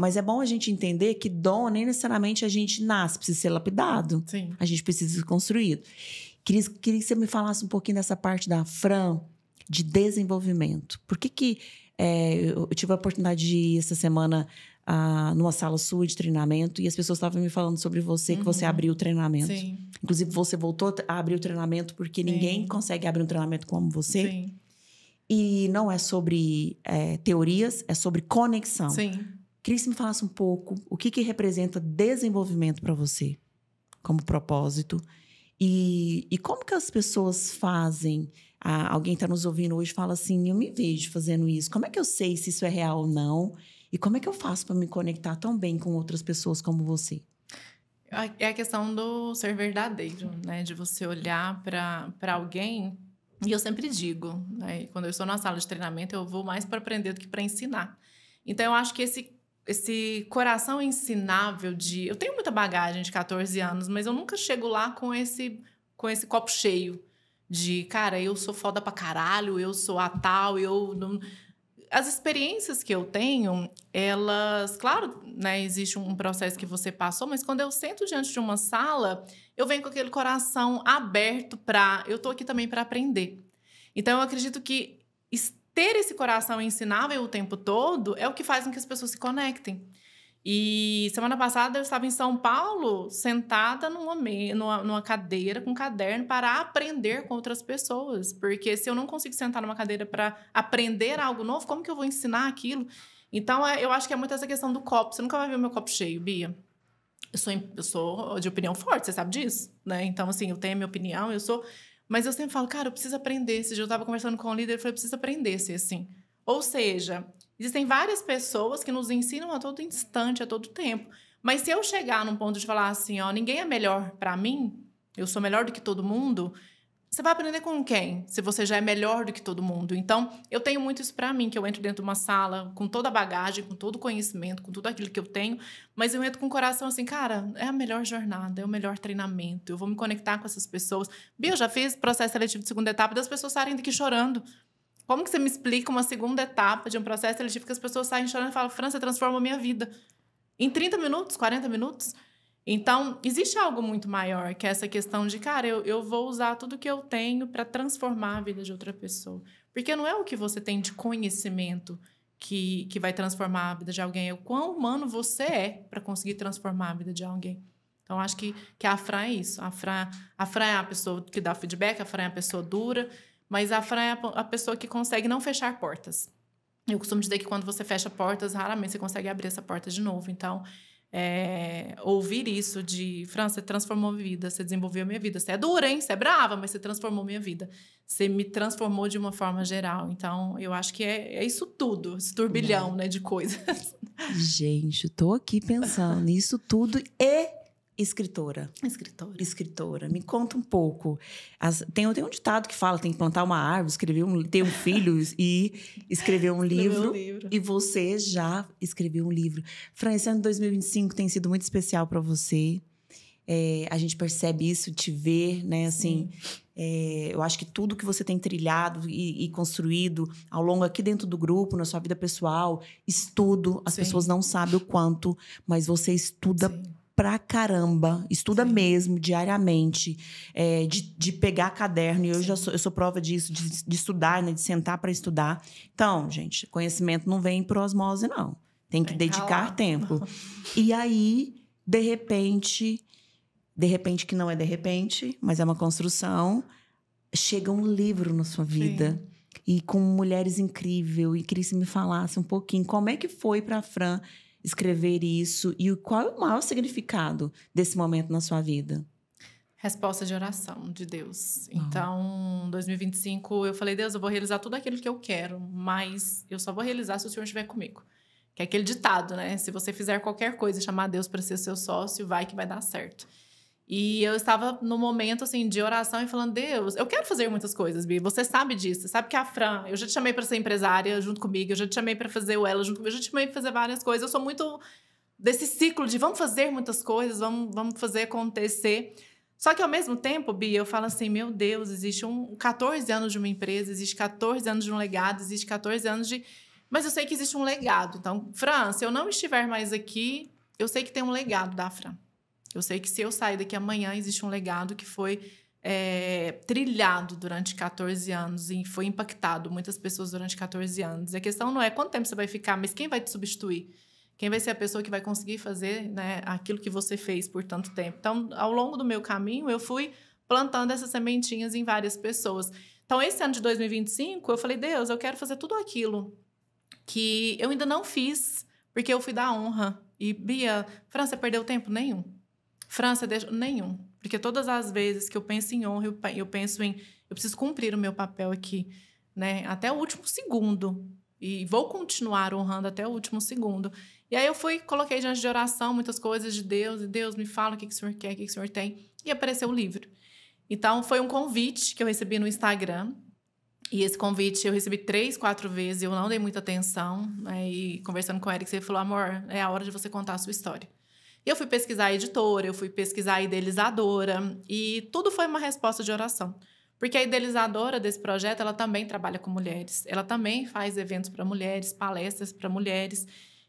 Mas é bom a gente entender que dom, nem necessariamente a gente nasce, precisa ser lapidado. Sim. A gente precisa ser construído. Queria que você me falasse um pouquinho dessa parte da Fran, de desenvolvimento. Por que eu tive a oportunidade de ir essa semana numa sala sua de treinamento e as pessoas estavam me falando sobre você, que você abriu o treinamento. Sim. Inclusive, você voltou a abrir o treinamento porque ninguém consegue abrir um treinamento como você. Sim. E não é sobre teorias, é sobre conexão. Sim. Queria que você me falasse um pouco o que representa desenvolvimento para você, como propósito. E como que as pessoas fazem? Alguém está nos ouvindo hoje e fala assim, eu me vejo fazendo isso. Como é que eu sei se isso é real ou não? E como é que eu faço para me conectar tão bem com outras pessoas como você? É a questão do ser verdadeiro, né? De você olhar para alguém... E eu sempre digo, né, quando eu estou na sala de treinamento, eu vou mais para aprender do que para ensinar. Então, eu acho que esse coração ensinável eu tenho muita bagagem de 14 anos, mas eu nunca chego lá com esse copo cheio de, cara, eu sou foda pra caralho, eu sou a tal, as experiências que eu tenho, elas... Claro, né, existe um processo que você passou, mas quando eu sento diante de uma sala, eu venho com aquele coração aberto eu tô aqui também para aprender. Então, eu acredito que ter esse coração ensinável o tempo todo é o que faz com que as pessoas se conectem. E semana passada eu estava em São Paulo, sentada numa cadeira com um caderno para aprender com outras pessoas. Porque se eu não consigo sentar numa cadeira para aprender algo novo, como que eu vou ensinar aquilo? Então, eu acho que é muito essa questão do copo. Você nunca vai ver o meu copo cheio, Bia. Eu sou de opinião forte, você sabe disso, né? Então, assim, eu tenho a minha opinião, Mas eu sempre falo, cara, eu preciso aprender. Esse dia eu estava conversando com o líder, eu falei, eu preciso aprender a ser assim. Ou seja, existem várias pessoas que nos ensinam a todo instante, a todo tempo. Mas se eu chegar num ponto de falar assim, ó, ninguém é melhor para mim, eu sou melhor do que todo mundo, você vai aprender com quem? Se você já é melhor do que todo mundo. Então, eu tenho muito isso para mim, que eu entro dentro de uma sala com toda a bagagem, com todo o conhecimento, com tudo aquilo que eu tenho, mas eu entro com o coração assim, cara, é a melhor jornada, é o melhor treinamento, eu vou me conectar com essas pessoas. Bia, eu já fiz processo seletivo de segunda etapa das pessoas saírem daqui chorando. Como que você me explica uma segunda etapa de um processo seletivo que as pessoas saem chorando e falam, Fran, você transformou a minha vida? Em 30 minutos, 40 minutos? Então, existe algo muito maior, que é essa questão de, cara, eu vou usar tudo que eu tenho para transformar a vida de outra pessoa. Porque não é o que você tem de conhecimento que vai transformar a vida de alguém, é o quão humano você é para conseguir transformar a vida de alguém. Então, acho que a Fran é isso. A Fran é a pessoa que dá feedback, a Fran é a pessoa dura, mas a Fran é a pessoa que consegue não fechar portas. Eu costumo dizer que quando você fecha portas, raramente você consegue abrir essa porta de novo. Então, ouvir isso de Fran, você transformou minha vida, você desenvolveu minha vida. Você é dura, hein? Você é brava, mas você transformou minha vida. Você me transformou de uma forma geral. Então, eu acho que é isso tudo, esse turbilhão, né, de coisas. Gente, eu tô aqui pensando nisso tudo e escritora. Escritora. Me conta um pouco. Tem um ditado que fala, tem que plantar uma árvore, ter um filho e escrever um livro. E você já escreveu um livro. Fran, esse ano de 2025 tem sido muito especial para você. A gente percebe isso, te ver, né? Assim, eu acho que tudo que você tem trilhado e construído ao longo aqui dentro do grupo, na sua vida pessoal, estudo. As pessoas não sabem o quanto, mas você estuda pra caramba, estuda mesmo, diariamente, de pegar caderno, e eu sou prova disso, de estudar, né, de sentar para estudar. Então, gente, conhecimento não vem por osmose, não. Tem que dedicar tempo. E aí, de repente que não é de repente, mas é uma construção, chega um livro na sua vida. E com mulheres incríveis, e queria que você me falasse um pouquinho como é que foi pra Fran escrever isso e qual é o maior significado desse momento na sua vida? Resposta de oração de Deus. Então, em 2025, eu falei, Deus, eu vou realizar tudo aquilo que eu quero, mas eu só vou realizar se o Senhor estiver comigo. Que é aquele ditado, né? Se você fizer qualquer coisa e chamar Deus para ser seu sócio, vai que vai dar certo. E eu estava no momento, assim, de oração e falando, Deus, eu quero fazer muitas coisas, Bia, você sabe disso. Você sabe que a Fran, eu já te chamei para ser empresária junto comigo, eu já te chamei para fazer o Ela junto comigo, eu já te chamei para fazer várias coisas. Eu sou muito desse ciclo de vamos fazer muitas coisas, vamos fazer acontecer. Só que, ao mesmo tempo, Bia, eu falo assim, meu Deus, existe 14 anos de uma empresa, existe 14 anos de um legado, existe 14 anos de... Mas eu sei que existe um legado. Então, Fran, se eu não estiver mais aqui, eu sei que tem um legado da Fran. Eu sei que se eu sair daqui amanhã, existe um legado que foi trilhado durante 14 anos e foi impactado muitas pessoas durante 14 anos. E a questão não é quanto tempo você vai ficar, mas quem vai te substituir? Quem vai ser a pessoa que vai conseguir fazer, né, aquilo que você fez por tanto tempo? Então, ao longo do meu caminho, eu fui plantando essas sementinhas em várias pessoas. Então, esse ano de 2025, eu falei, Deus, eu quero fazer tudo aquilo que eu ainda não fiz, porque eu fui dar honra. E, Bia, Fran, você perdeu tempo? Nenhum. França, nenhum. Porque todas as vezes que eu penso em honra, eu penso em... Eu preciso cumprir o meu papel aqui, né? Até o último segundo. E vou continuar honrando até o último segundo. E aí eu coloquei diante de oração muitas coisas de Deus. E Deus me fala o que o Senhor quer, o que o Senhor tem. E apareceu o livro. Então, foi um convite que eu recebi no Instagram. E esse convite eu recebi 3, 4 vezes. Eu não dei muita atenção. Né? E conversando com o Eric, ele falou, amor, é a hora de você contar a sua história. E eu fui pesquisar a editora, eu fui pesquisar a idealizadora, e tudo foi uma resposta de oração. Porque a idealizadora desse projeto, ela também trabalha com mulheres. Ela também faz eventos para mulheres, palestras para mulheres.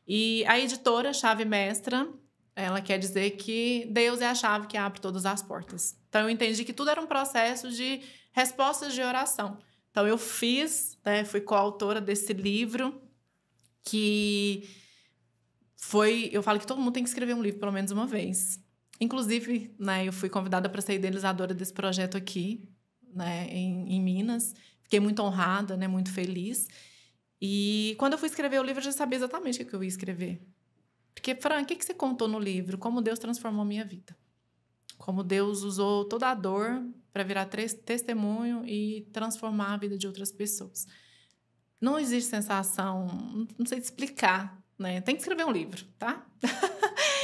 E a editora Chave Mestra, ela quer dizer que Deus é a chave que abre todas as portas. Então, eu entendi que tudo era um processo de respostas de oração. Então, eu fiz, né, fui coautora desse livro, que foi... Eu falo que todo mundo tem que escrever um livro pelo menos uma vez. Inclusive, né, eu fui convidada para ser idealizadora desse projeto aqui, né, em Minas. Fiquei muito honrada, né, muito feliz. E quando eu fui escrever o livro, eu já sabia exatamente o que eu ia escrever. Porque, Fran, o que você contou no livro? Como Deus transformou a minha vida. Como Deus usou toda a dor para virar testemunho e transformar a vida de outras pessoas. Não existe sensação, não sei te explicar, né? Tem que escrever um livro, tá?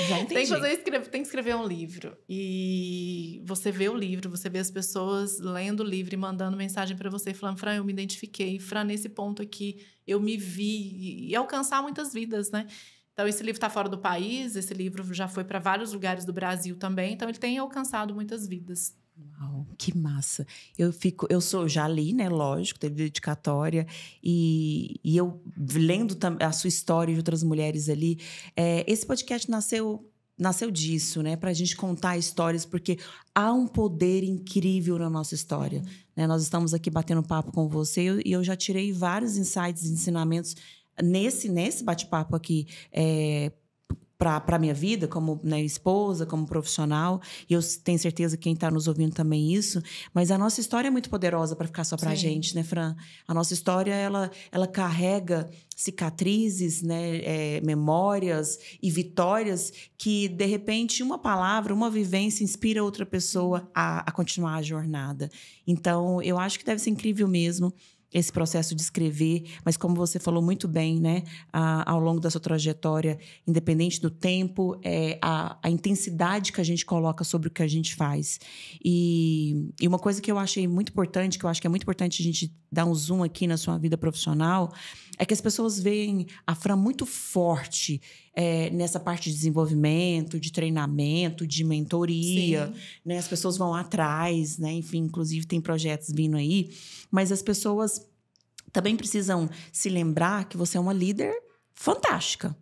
Já entendi. Tem que escrever um livro. E você vê o livro, você vê as pessoas lendo o livro e mandando mensagem para você, falando, Fran, eu me identifiquei. Fran, nesse ponto aqui, eu me vi. E alcançar muitas vidas, né? Então, esse livro está fora do país, esse livro já foi para vários lugares do Brasil também. Então, ele tem alcançado muitas vidas. Uau, que massa. Já li, né? Lógico, teve dedicatória. E eu lendo a sua história de outras mulheres ali. Esse podcast nasceu disso, né? Para a gente contar histórias, porque há um poder incrível na nossa história. Né? Nós estamos aqui batendo papo com você e eu já tirei vários insights, ensinamentos nesse bate-papo aqui, para a minha vida, como, né, esposa, como profissional. E eu tenho certeza que quem está nos ouvindo também isso. Mas a nossa história é muito poderosa para ficar só para a gente, né, Fran? A nossa história, ela carrega cicatrizes, né, memórias e vitórias que, de repente, uma palavra, uma vivência inspira outra pessoa a continuar a jornada. Então, eu acho que deve ser incrível mesmo esse processo de escrever, mas como você falou muito bem, né, ao longo da sua trajetória, independente do tempo, a intensidade que a gente coloca sobre o que a gente faz. E uma coisa que eu achei muito importante, que eu acho que é muito importante a gente dar um zoom aqui na sua vida profissional, é que as pessoas veem a Fran muito forte nessa parte de desenvolvimento, de treinamento, de mentoria, né? As pessoas vão atrás, né? Enfim, inclusive tem projetos vindo aí, mas as pessoas também precisam se lembrar que você é uma líder fantástica,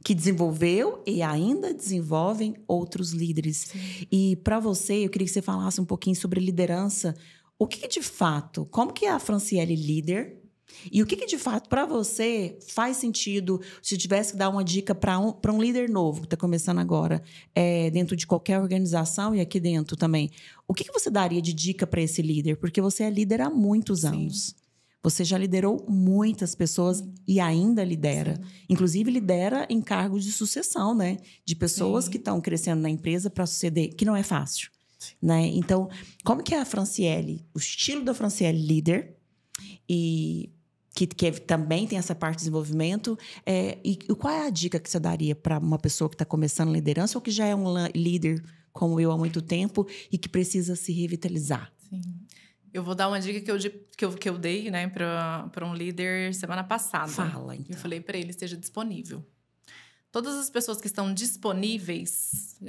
que desenvolveu e ainda desenvolvem outros líderes. Sim. E para você, eu queria que você falasse um pouquinho sobre liderança. O que de fato, como que é a Franciele líder? E o que de fato, para você, faz sentido, se tivesse que dar uma dica para um líder novo, que está começando agora, dentro de qualquer organização e aqui dentro também, o que você daria de dica para esse líder? Porque você é líder há muitos anos. Você já liderou muitas pessoas e ainda lidera. Sim. Inclusive, lidera em cargos de sucessão, né? De pessoas que estão crescendo na empresa para suceder, que não é fácil. Né? Então, como que é a Franciele? O estilo da Franciele líder e... Que também tem essa parte de desenvolvimento. E qual é a dica que você daria para uma pessoa que está começando a liderança ou que já é um líder como eu há muito tempo e que precisa se revitalizar? Sim. Eu vou dar uma dica que eu dei, né, para um líder semana passada. Fala, então. Eu falei para ele, esteja disponível. Todas as pessoas que estão disponíveis,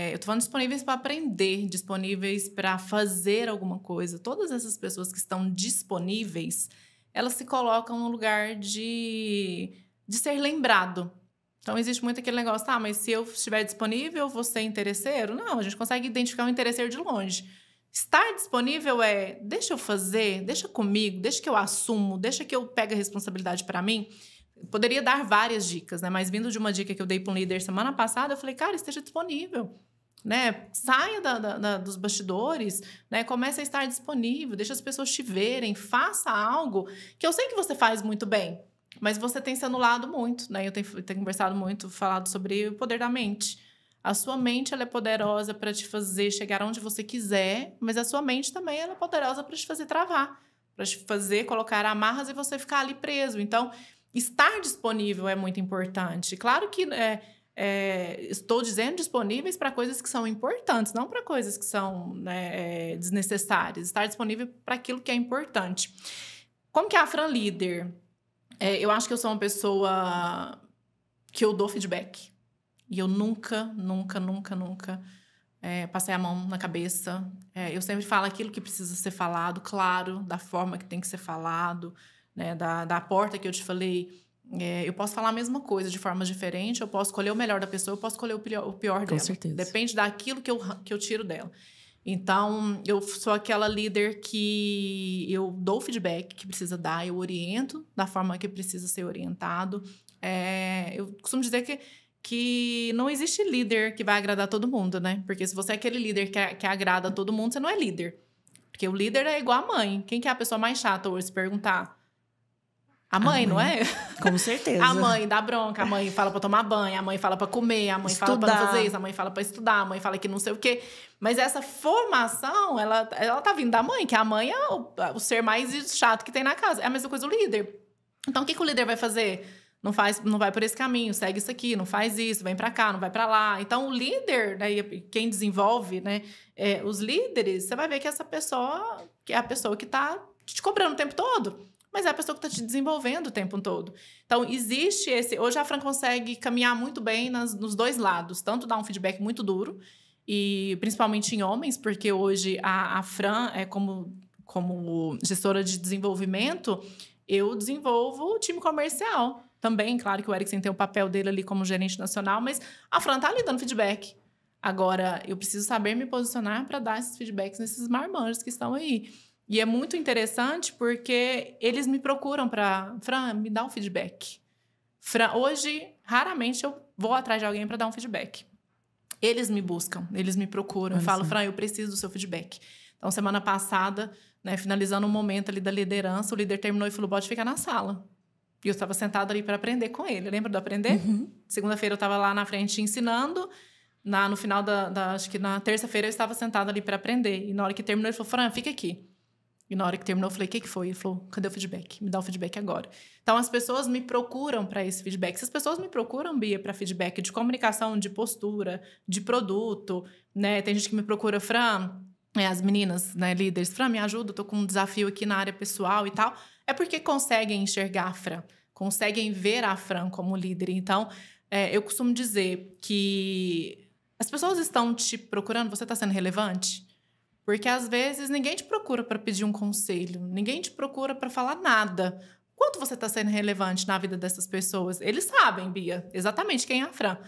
eu estou falando disponíveis para aprender, disponíveis para fazer alguma coisa. Todas essas pessoas que estão disponíveis, elas se colocam no lugar de ser lembrado. Então, existe muito aquele negócio, mas se eu estiver disponível, eu vou ser interesseiro? Não, a gente consegue identificar um interesseiro de longe. Estar disponível deixa eu fazer, deixa comigo, deixa que eu assumo, deixa que eu pegue a responsabilidade para mim. Poderia dar várias dicas, né? Mas vindo de uma dica que eu dei para um líder semana passada, eu falei, cara, esteja disponível. Né? Saia dos bastidores, né? Comece a estar disponível, deixa as pessoas te verem, faça algo que eu sei que você faz muito bem, mas você tem se anulado muito, né? Eu tenho conversado muito, falado sobre o poder da mente. A sua mente, ela é poderosa para te fazer chegar onde você quiser, mas a sua mente também ela é poderosa para te fazer travar, para te fazer colocar amarras e você ficar ali preso. Então, estar disponível é muito importante. Claro que estou dizendo disponíveis para coisas que são importantes, não para coisas que são, né, desnecessárias. Estar disponível para aquilo que é importante. Como que é a Fran líder? Eu acho que eu sou uma pessoa que eu dou feedback. E eu nunca passei a mão na cabeça. Eu sempre falo aquilo que precisa ser falado, claro, da forma que tem que ser falado, né? Da porta que eu te falei. Eu posso falar a mesma coisa de forma diferente, eu posso escolher o melhor da pessoa, eu posso escolher o pior dela. Com certeza. Depende daquilo que eu tiro dela. Então, eu sou aquela líder que eu dou o feedback que precisa dar, eu oriento da forma que precisa ser orientado. Eu costumo dizer que não existe líder que vai agradar todo mundo, né? Porque se você é aquele líder que agrada todo mundo, você não é líder. Porque o líder é igual a mãe. Quem que é a pessoa mais chata hoje, se perguntar? A mãe, não é? Com certeza. A mãe dá bronca, a mãe fala pra tomar banho, a mãe fala pra comer, a mãe fala pra não fazer isso, a mãe fala pra estudar, a mãe fala que não sei o quê. Mas essa formação, ela tá vindo da mãe, que a mãe é o ser mais chato que tem na casa. É a mesma coisa o líder. Então, o que o líder vai fazer? Não vai por esse caminho, segue isso aqui, não faz isso, vem pra cá, não vai pra lá. Então, o líder, né, quem desenvolve, né, os líderes, você vai ver que essa pessoa, que é a pessoa que tá te cobrando o tempo todo. Mas é a pessoa que está te desenvolvendo o tempo todo. Então, existe esse... Hoje, a Fran consegue caminhar muito bem nos dois lados. Tanto dar um feedback muito duro, e principalmente em homens, porque hoje a Fran, como gestora de desenvolvimento, eu desenvolvo o time comercial. Também, claro que o Eriksen tem o papel dele ali como gerente nacional, mas a Fran está ali dando feedback. Agora, eu preciso saber me posicionar para dar esses feedbacks nesses marmanjos que estão aí. E é muito interessante porque eles me procuram para... Fran, me dá um feedback. Fran, hoje, raramente eu vou atrás de alguém para dar um feedback. Eles me buscam, eles me procuram. Eu falo, Fran, eu preciso do seu feedback. Então, semana passada, né, finalizando um momento ali da liderança, o líder terminou e falou, pode ficar na sala. E eu estava sentada ali para aprender com ele. Lembra do aprender? Uhum. Segunda-feira eu estava lá na frente ensinando. No final acho que na terça-feira eu estava sentada ali para aprender. E na hora que terminou, ele falou, Fran, fica aqui. E na hora que terminou, eu falei, o que foi? Ele falou, cadê o feedback? Me dá o feedback agora. Então, as pessoas me procuram para esse feedback. Se as pessoas me procuram, Bia, para feedback de comunicação, de postura, de produto, né? Tem gente que me procura, Fran, as meninas, né, líderes, Fran, me ajuda, eu tô com um desafio aqui na área pessoal e tal. É porque conseguem enxergar a Fran, conseguem ver a Fran como líder. Então, eu costumo dizer que as pessoas estão te procurando, você está sendo relevante? Porque, às vezes, ninguém te procura para pedir um conselho. Ninguém te procura para falar nada. Quanto você está sendo relevante na vida dessas pessoas? Eles sabem, Bia, exatamente quem é a Fran.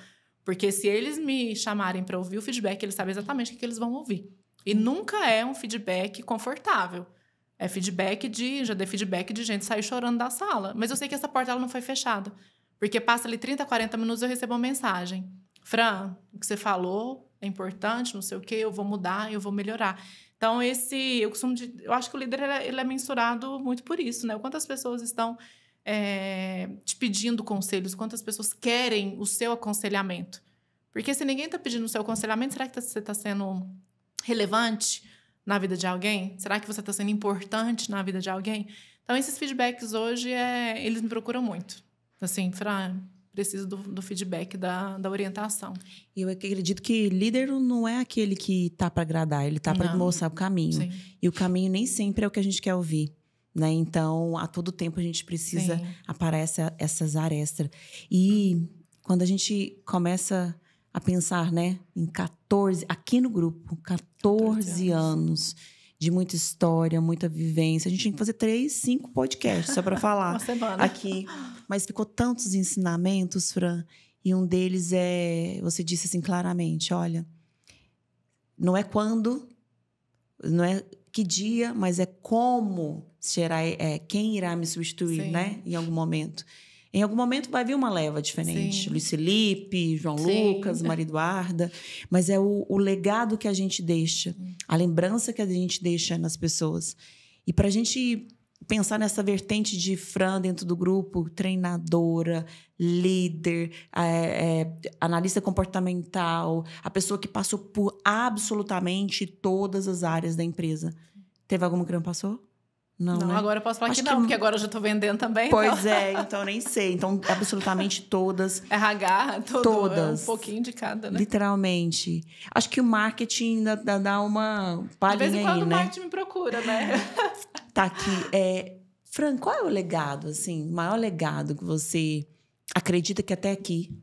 Porque se eles me chamarem para ouvir o feedback, eles sabem exatamente o que eles vão ouvir. E nunca é um feedback confortável. É feedback já dei feedback de gente sair chorando da sala. Mas eu sei que essa porta ela não foi fechada. Porque passa ali 30, 40 minutos eu recebo uma mensagem. Fran, o que você falou é importante, não sei o quê, eu vou mudar, eu vou melhorar. Então, eu acho que o líder ele é mensurado muito por isso, né? Quantas pessoas estão te pedindo conselhos, quantas pessoas querem o seu aconselhamento. Porque se ninguém está pedindo o seu aconselhamento, será que você está sendo relevante na vida de alguém? Será que você está sendo importante na vida de alguém? Então, esses feedbacks hoje, eles me procuram muito. Assim, Fran, preciso do feedback, da orientação. Eu acredito que líder não é aquele que tá para agradar, ele tá para mostrar o caminho. Sim. E o caminho nem sempre é o que a gente quer ouvir, né? Então, a todo tempo a gente precisa aparecer essas arestas. E quando a gente começa a pensar, né, em 14, aqui no grupo, 14 anos de muita história, muita vivência. A gente tinha que fazer 3, 5 podcasts só para falar. Uma semana. Aqui. Mas ficou tantos ensinamentos, Fran. E um deles você disse assim claramente, olha, não é quando, não é que dia, mas é como será, quem irá me substituir, né? Em algum momento. Em algum momento vai vir uma leva diferente. Sim. Luiz Felipe, João Lucas, Maria Eduarda. Mas é o legado que a gente deixa, a lembrança que a gente deixa nas pessoas. E para a gente pensar nessa vertente de Fran dentro do grupo, treinadora, líder, analista comportamental, a pessoa que passou por absolutamente todas as áreas da empresa. Teve alguma que não passou? Não, né? Agora eu posso falar que não, porque agora eu já estou vendendo também. Pois então nem sei. Então, absolutamente todas. RH, todas. Um pouquinho de cada, né? Literalmente. Acho que o marketing ainda dá uma palhinha aí, né? De vez em quando o marketing me procura, né? Tá aqui. Fran, qual é o legado, assim, o maior legado que você acredita que até aqui,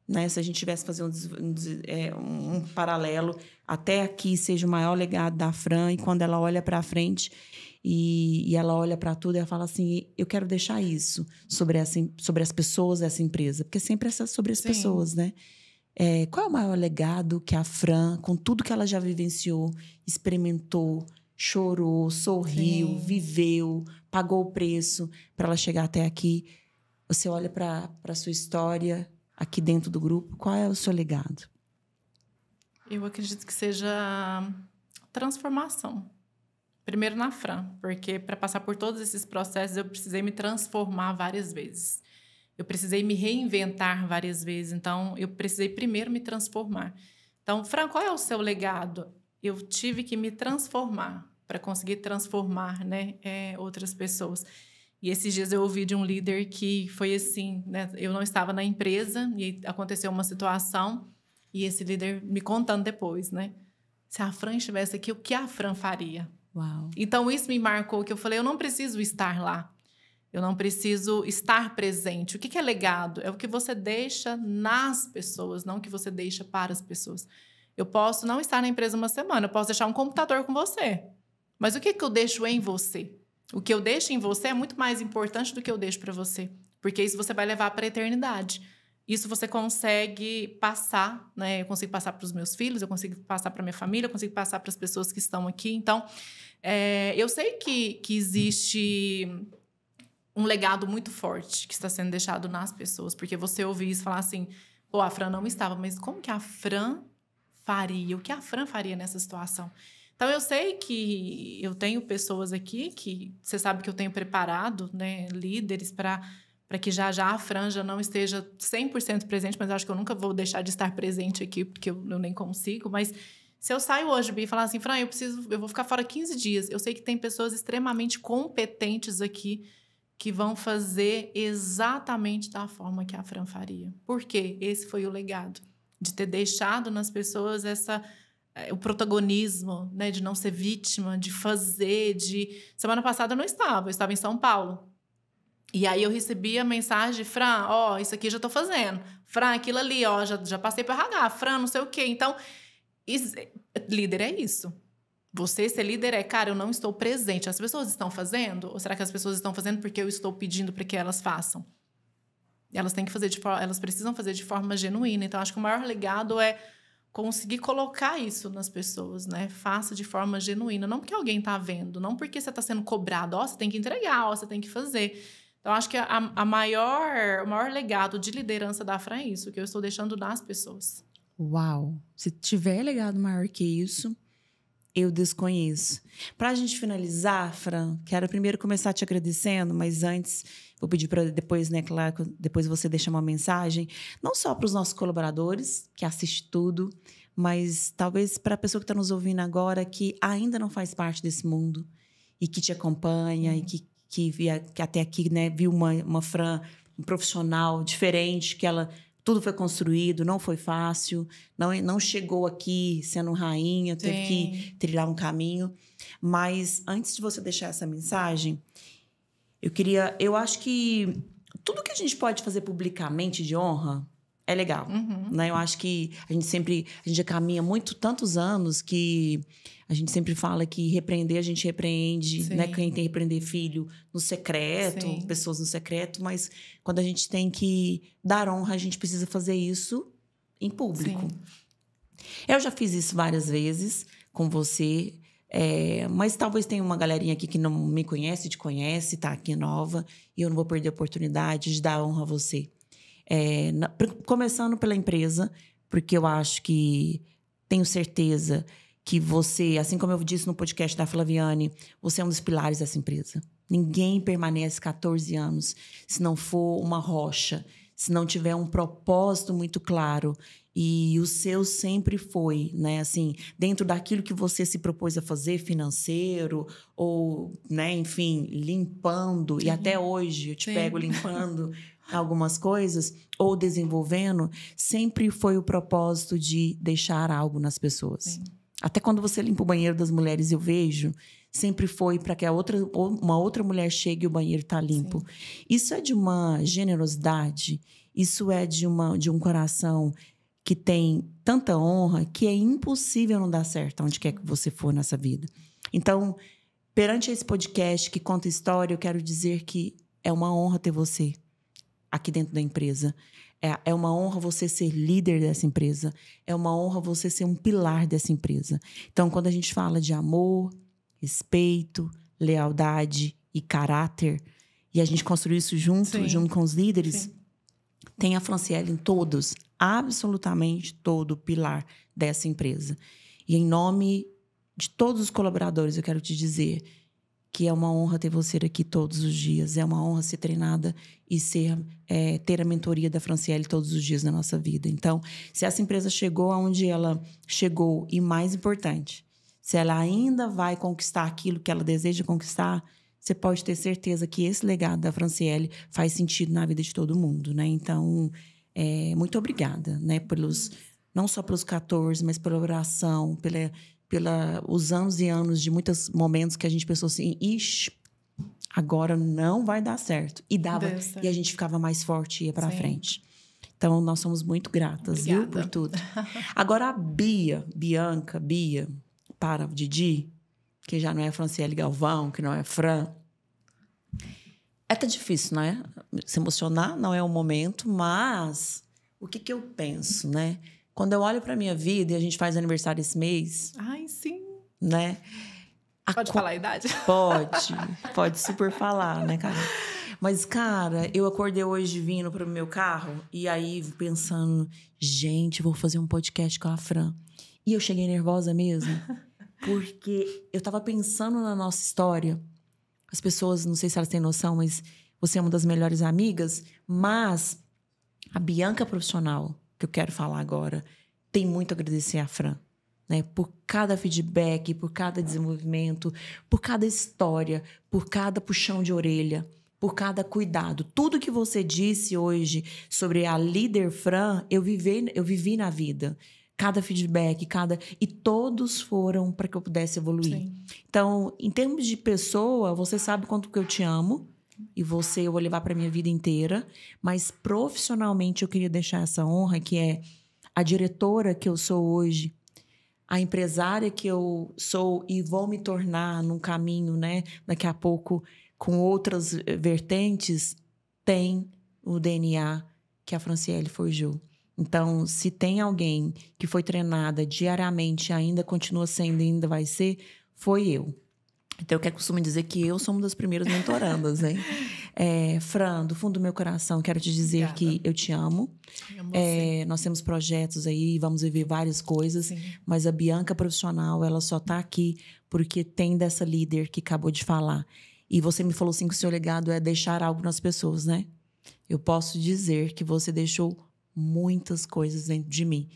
né? Se a gente tivesse fazer um paralelo, até aqui seja o maior legado da Fran, e quando ela olha para frente e ela olha para tudo, ela fala assim, eu quero deixar isso sobre as pessoas dessa empresa, porque sempre é sobre as pessoas, né? Qual é o maior legado que a Fran, com tudo que ela já vivenciou, experimentou, chorou, sorriu, viveu, pagou o preço para ela chegar até aqui? Você olha para a sua história aqui dentro do grupo, qual é o seu legado? Eu acredito que seja transformação. Primeiro na Fran, porque para passar por todos esses processos eu precisei me transformar várias vezes. Eu precisei me reinventar várias vezes, então eu precisei primeiro me transformar. Então, Fran, qual é o seu legado? Eu tive que me transformar para conseguir transformar, né, outras pessoas. E esses dias eu ouvi de um líder que foi assim, né, eu não estava na empresa e aconteceu uma situação e esse líder me contando depois, né, se a Fran estivesse aqui, o que a Fran faria? Uau. Então, isso me marcou, que eu falei, eu não preciso estar lá. Eu não preciso estar presente. O que é legado? É o que você deixa nas pessoas, não o que você deixa para as pessoas. Eu posso não estar na empresa uma semana, eu posso deixar um computador com você. Mas o que eu deixo em você? O que eu deixo em você é muito mais importante do que eu deixo para você. Porque isso você vai levar para a eternidade. Isso você consegue passar, né? Eu consigo passar para os meus filhos, eu consigo passar para minha família, eu consigo passar para as pessoas que estão aqui. Então, eu sei que existe um legado muito forte que está sendo deixado nas pessoas. Porque você ouvir isso falar assim, pô, a Fran não estava, mas como que a Fran faria? O que a Fran faria nessa situação? Então, eu sei que eu tenho pessoas aqui que você sabe que eu tenho preparado, né, líderes para que já a Fran já não esteja 100% presente, mas eu acho que eu nunca vou deixar de estar presente aqui, porque eu nem consigo. Mas se eu saio hoje, Bi, e falar assim, Fran, eu vou ficar fora 15 dias. Eu sei que tem pessoas extremamente competentes aqui que vão fazer exatamente da forma que a Fran faria. Por quê? Esse foi o legado, de ter deixado nas pessoas o protagonismo, né, de não ser vítima, de fazer, Semana passada eu estava em São Paulo. E aí eu recebi a mensagem, Fran, isso aqui eu já estou fazendo. Fran, aquilo ali, já passei para RH. Fran, não sei o quê. Então, líder é isso. Você ser líder cara, eu não estou presente. As pessoas estão fazendo? Ou será que as pessoas estão fazendo porque eu estou pedindo para que elas façam? Elas têm que fazer elas precisam fazer de forma genuína. Então, acho que o maior legado é conseguir colocar isso nas pessoas, né? Faça de forma genuína. Não porque alguém está vendo, não porque você está sendo cobrado. Você tem que entregar, você tem que fazer. Então, acho que o maior legado de liderança da Fran é isso, que eu estou deixando nas pessoas. Uau! Se tiver legado maior que isso, eu desconheço. Para a gente finalizar, Fran, quero primeiro começar te agradecendo, mas antes vou pedir para depois, né, claro, depois você deixa uma mensagem, não só para os nossos colaboradores, que assistem tudo, mas talvez para a pessoa que está nos ouvindo agora, que ainda não faz parte desse mundo e que te acompanha e que até aqui, né, viu uma Fran, um profissional diferente, que tudo foi construído, não foi fácil, não chegou aqui sendo rainha, teve que trilhar um caminho. Mas antes de você deixar essa mensagem, eu acho que tudo que a gente pode fazer publicamente de honra é legal, né? Eu acho que a gente já caminha tantos anos que a gente sempre fala que repreender, a gente repreende, né? Quem tem que repreender filho no secreto, pessoas no secreto, mas quando a gente tem que dar honra, a gente precisa fazer isso em público. Eu já fiz isso várias vezes com você, mas talvez tenha uma galerinha aqui que não me conhece, te conhece, tá aqui nova, e eu não vou perder a oportunidade de dar honra a você. Começando pela empresa, porque eu acho que tenho certeza que você, assim como eu disse no podcast da Flaviane, você é um dos pilares dessa empresa. Ninguém permanece 14 anos se não for uma rocha, se não tiver um propósito muito claro. E o seu sempre foi, né, assim, dentro daquilo que você se propôs a fazer, financeiro, ou, né, enfim, limpando. E até hoje eu te pego limpando algumas coisas, ou desenvolvendo, sempre foi o propósito de deixar algo nas pessoas. Até quando você limpa o banheiro das mulheres, eu vejo, sempre foi para que uma outra mulher chegue e o banheiro está limpo. Isso é de uma generosidade Isso é de um coração que tem tanta honra que é impossível não dar certo onde quer que você for nessa vida. Então, perante esse podcast que conta história, eu quero dizer que é uma honra ter você aqui dentro da empresa. É uma honra você ser líder dessa empresa. É uma honra você ser um pilar dessa empresa. Então, quando a gente fala de amor, respeito, lealdade e caráter, e a gente construiu isso junto com os líderes, Sim. tem a Franciele em todos, absolutamente todo o pilar dessa empresa. E em nome de todos os colaboradores, eu quero te dizer que é uma honra ter você aqui todos os dias. É uma honra ser treinada e ter a mentoria da Franciele todos os dias na nossa vida. Então, se essa empresa chegou aonde ela chegou, e mais importante, se ela ainda vai conquistar aquilo que ela deseja conquistar, você pode ter certeza que esse legado da Franciele faz sentido na vida de todo mundo, né? Então, muito obrigada, né? Não só pelos 14, mas pela oração, os anos e anos de muitos momentos que a gente pensou assim, ixi, agora não vai dar certo. E dava, e a gente ficava mais forte e ia para frente. Então, nós somos muito gratas, Obrigada. Viu, por tudo. Agora, a Bianca, para o Didi, que já não é Franciele Galvão, que não é Fran. Tá difícil, né? Se emocionar não é o momento, mas o que eu penso, né? Quando eu olho para minha vida e a gente faz aniversário esse mês... Ai, sim. Né? Pode falar a idade? Pode super falar, né, cara? Mas, cara, eu acordei hoje vindo pro meu carro e aí pensando, gente, vou fazer um podcast com a Fran. E eu cheguei nervosa mesmo, porque eu tava pensando na nossa história. As pessoas, não sei se elas têm noção, mas você é uma das melhores amigas, mas a Bianca profissional, que eu quero falar agora, tem muito a agradecer à Fran, né? Por cada feedback, por cada desenvolvimento, por cada história, por cada puxão de orelha, por cada cuidado. Tudo que você disse hoje sobre a líder Fran, eu vivi na vida. Cada feedback, e todos foram para que eu pudesse evoluir. Sim. Então, em termos de pessoa, você sabe quanto que eu te amo. E eu vou levar para minha vida inteira. Mas profissionalmente eu queria deixar essa honra, que é a diretora que eu sou hoje, a empresária que eu sou e vou me tornar num caminho, né? Daqui a pouco, com outras vertentes, tem o DNA que a Franciele forjou. Então, se tem alguém que foi treinada diariamente, ainda continua sendo e ainda vai ser, foi eu. Então, eu costumo dizer que eu sou uma das primeiras mentorandas, hein? Fran, do fundo do meu coração, quero te dizer Obrigada. Que eu te amo. Nós temos projetos aí, vamos viver várias coisas, Sim. mas a Bianca profissional, ela só está aqui porque tem dessa líder que acabou de falar. E você me falou assim que o seu legado é deixar algo nas pessoas, né? Eu posso dizer que você deixou muitas coisas dentro de mim.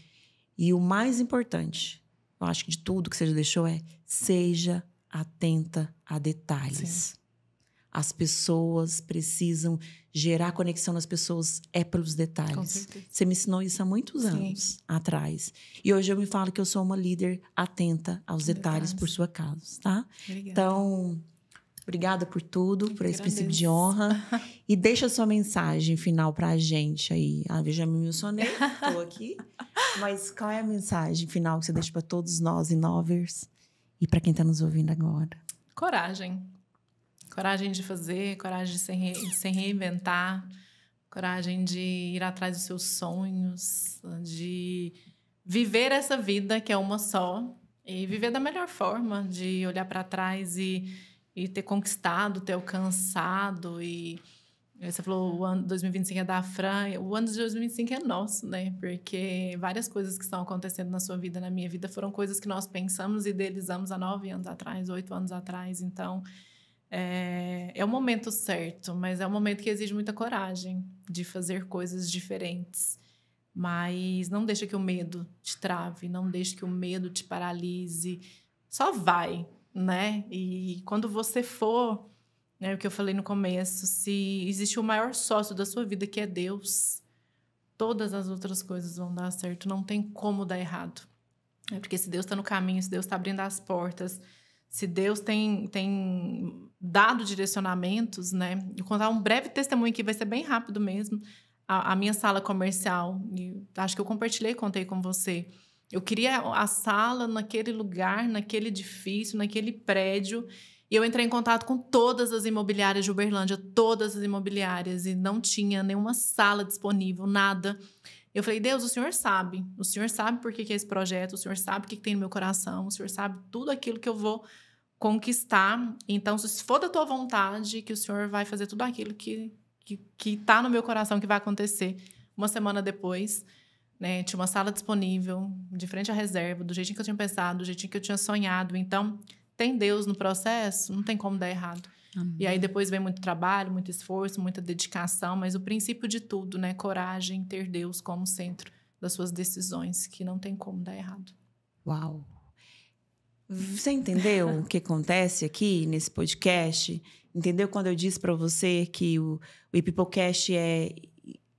E o mais importante, eu acho que de tudo que você já deixou seja atenta a detalhes. Sim. As pessoas precisam gerar conexão nas pessoas pelos detalhes. Com certeza. Você me ensinou isso há muitos anos atrás. E hoje eu me falo que eu sou uma líder atenta aos detalhes por sua causa, tá? Obrigada. Então, obrigada por tudo, por esse princípio de honra. E deixa a sua mensagem final pra gente aí. Eu já me emocionei, tô aqui. Mas qual é a mensagem final que você deixa para todos nós, Innovers? E para quem está nos ouvindo agora? Coragem. Coragem de fazer, coragem de se reinventar, coragem de ir atrás dos seus sonhos, de viver essa vida que é uma só e viver da melhor forma, de olhar para trás e ter conquistado, ter alcançado. E você falou o ano 2025 é da Fran, o ano de 2025 é nosso, né? Porque várias coisas que estão acontecendo na sua vida, na minha vida, foram coisas que nós pensamos e idealizamos há 9 anos atrás, 8 anos atrás. Então, é o momento certo, mas é um momento que exige muita coragem de fazer coisas diferentes. Mas não deixa que o medo te trave, não deixa que o medo te paralise. Só vai, né? E quando você for, né, o que eu falei no começo, se existe o maior sócio da sua vida, que é Deus, todas as outras coisas vão dar certo. Não tem como dar errado. Porque se Deus está no caminho, se Deus está abrindo as portas, se Deus tem dado direcionamentos, né? Vou contar um breve testemunho que vai ser bem rápido mesmo. a minha sala comercial. E acho que eu compartilhei, contei com você. Eu queria a sala naquele lugar, naquele edifício, naquele prédio. E eu entrei em contato com todas as imobiliárias de Uberlândia, todas as imobiliárias, e não tinha nenhuma sala disponível, nada. Eu falei, Deus, o Senhor sabe por que é esse projeto, o Senhor sabe o que tem no meu coração, o Senhor sabe tudo aquilo que eu vou conquistar. Então, se for da tua vontade, que o Senhor vai fazer tudo aquilo que tá no meu coração, que vai acontecer. Uma semana depois, né, tinha uma sala disponível, de frente à reserva, do jeitinho que eu tinha pensado, do jeitinho que eu tinha sonhado. Então, tem Deus no processo, não tem como dar errado. Amém. E aí depois vem muito trabalho, muito esforço, muita dedicação, mas o princípio de tudo, né, coragem, ter Deus como centro das suas decisões, que não tem como dar errado. Uau! Você entendeu o que acontece aqui nesse podcast? Entendeu quando eu disse para você que o ePeoplecast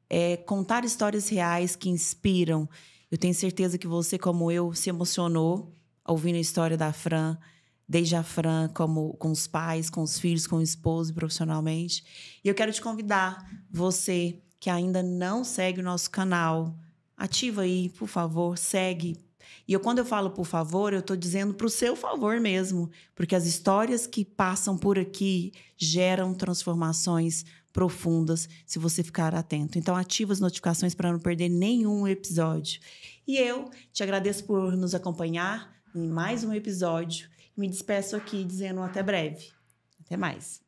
é contar histórias reais que inspiram? Eu tenho certeza que você, como eu, se emocionou ouvindo a história da Fran, desde a Fran, como com os pais, com os filhos, com o esposo, profissionalmente. E eu quero te convidar, você que ainda não segue o nosso canal, ativa aí, por favor, segue. E quando eu falo por favor, eu estou dizendo para o seu favor mesmo, porque as histórias que passam por aqui geram transformações profundas, se você ficar atento. Então, ativa as notificações para não perder nenhum episódio. E eu te agradeço por nos acompanhar em mais um episódio. Me despeço aqui dizendo até breve. Até mais.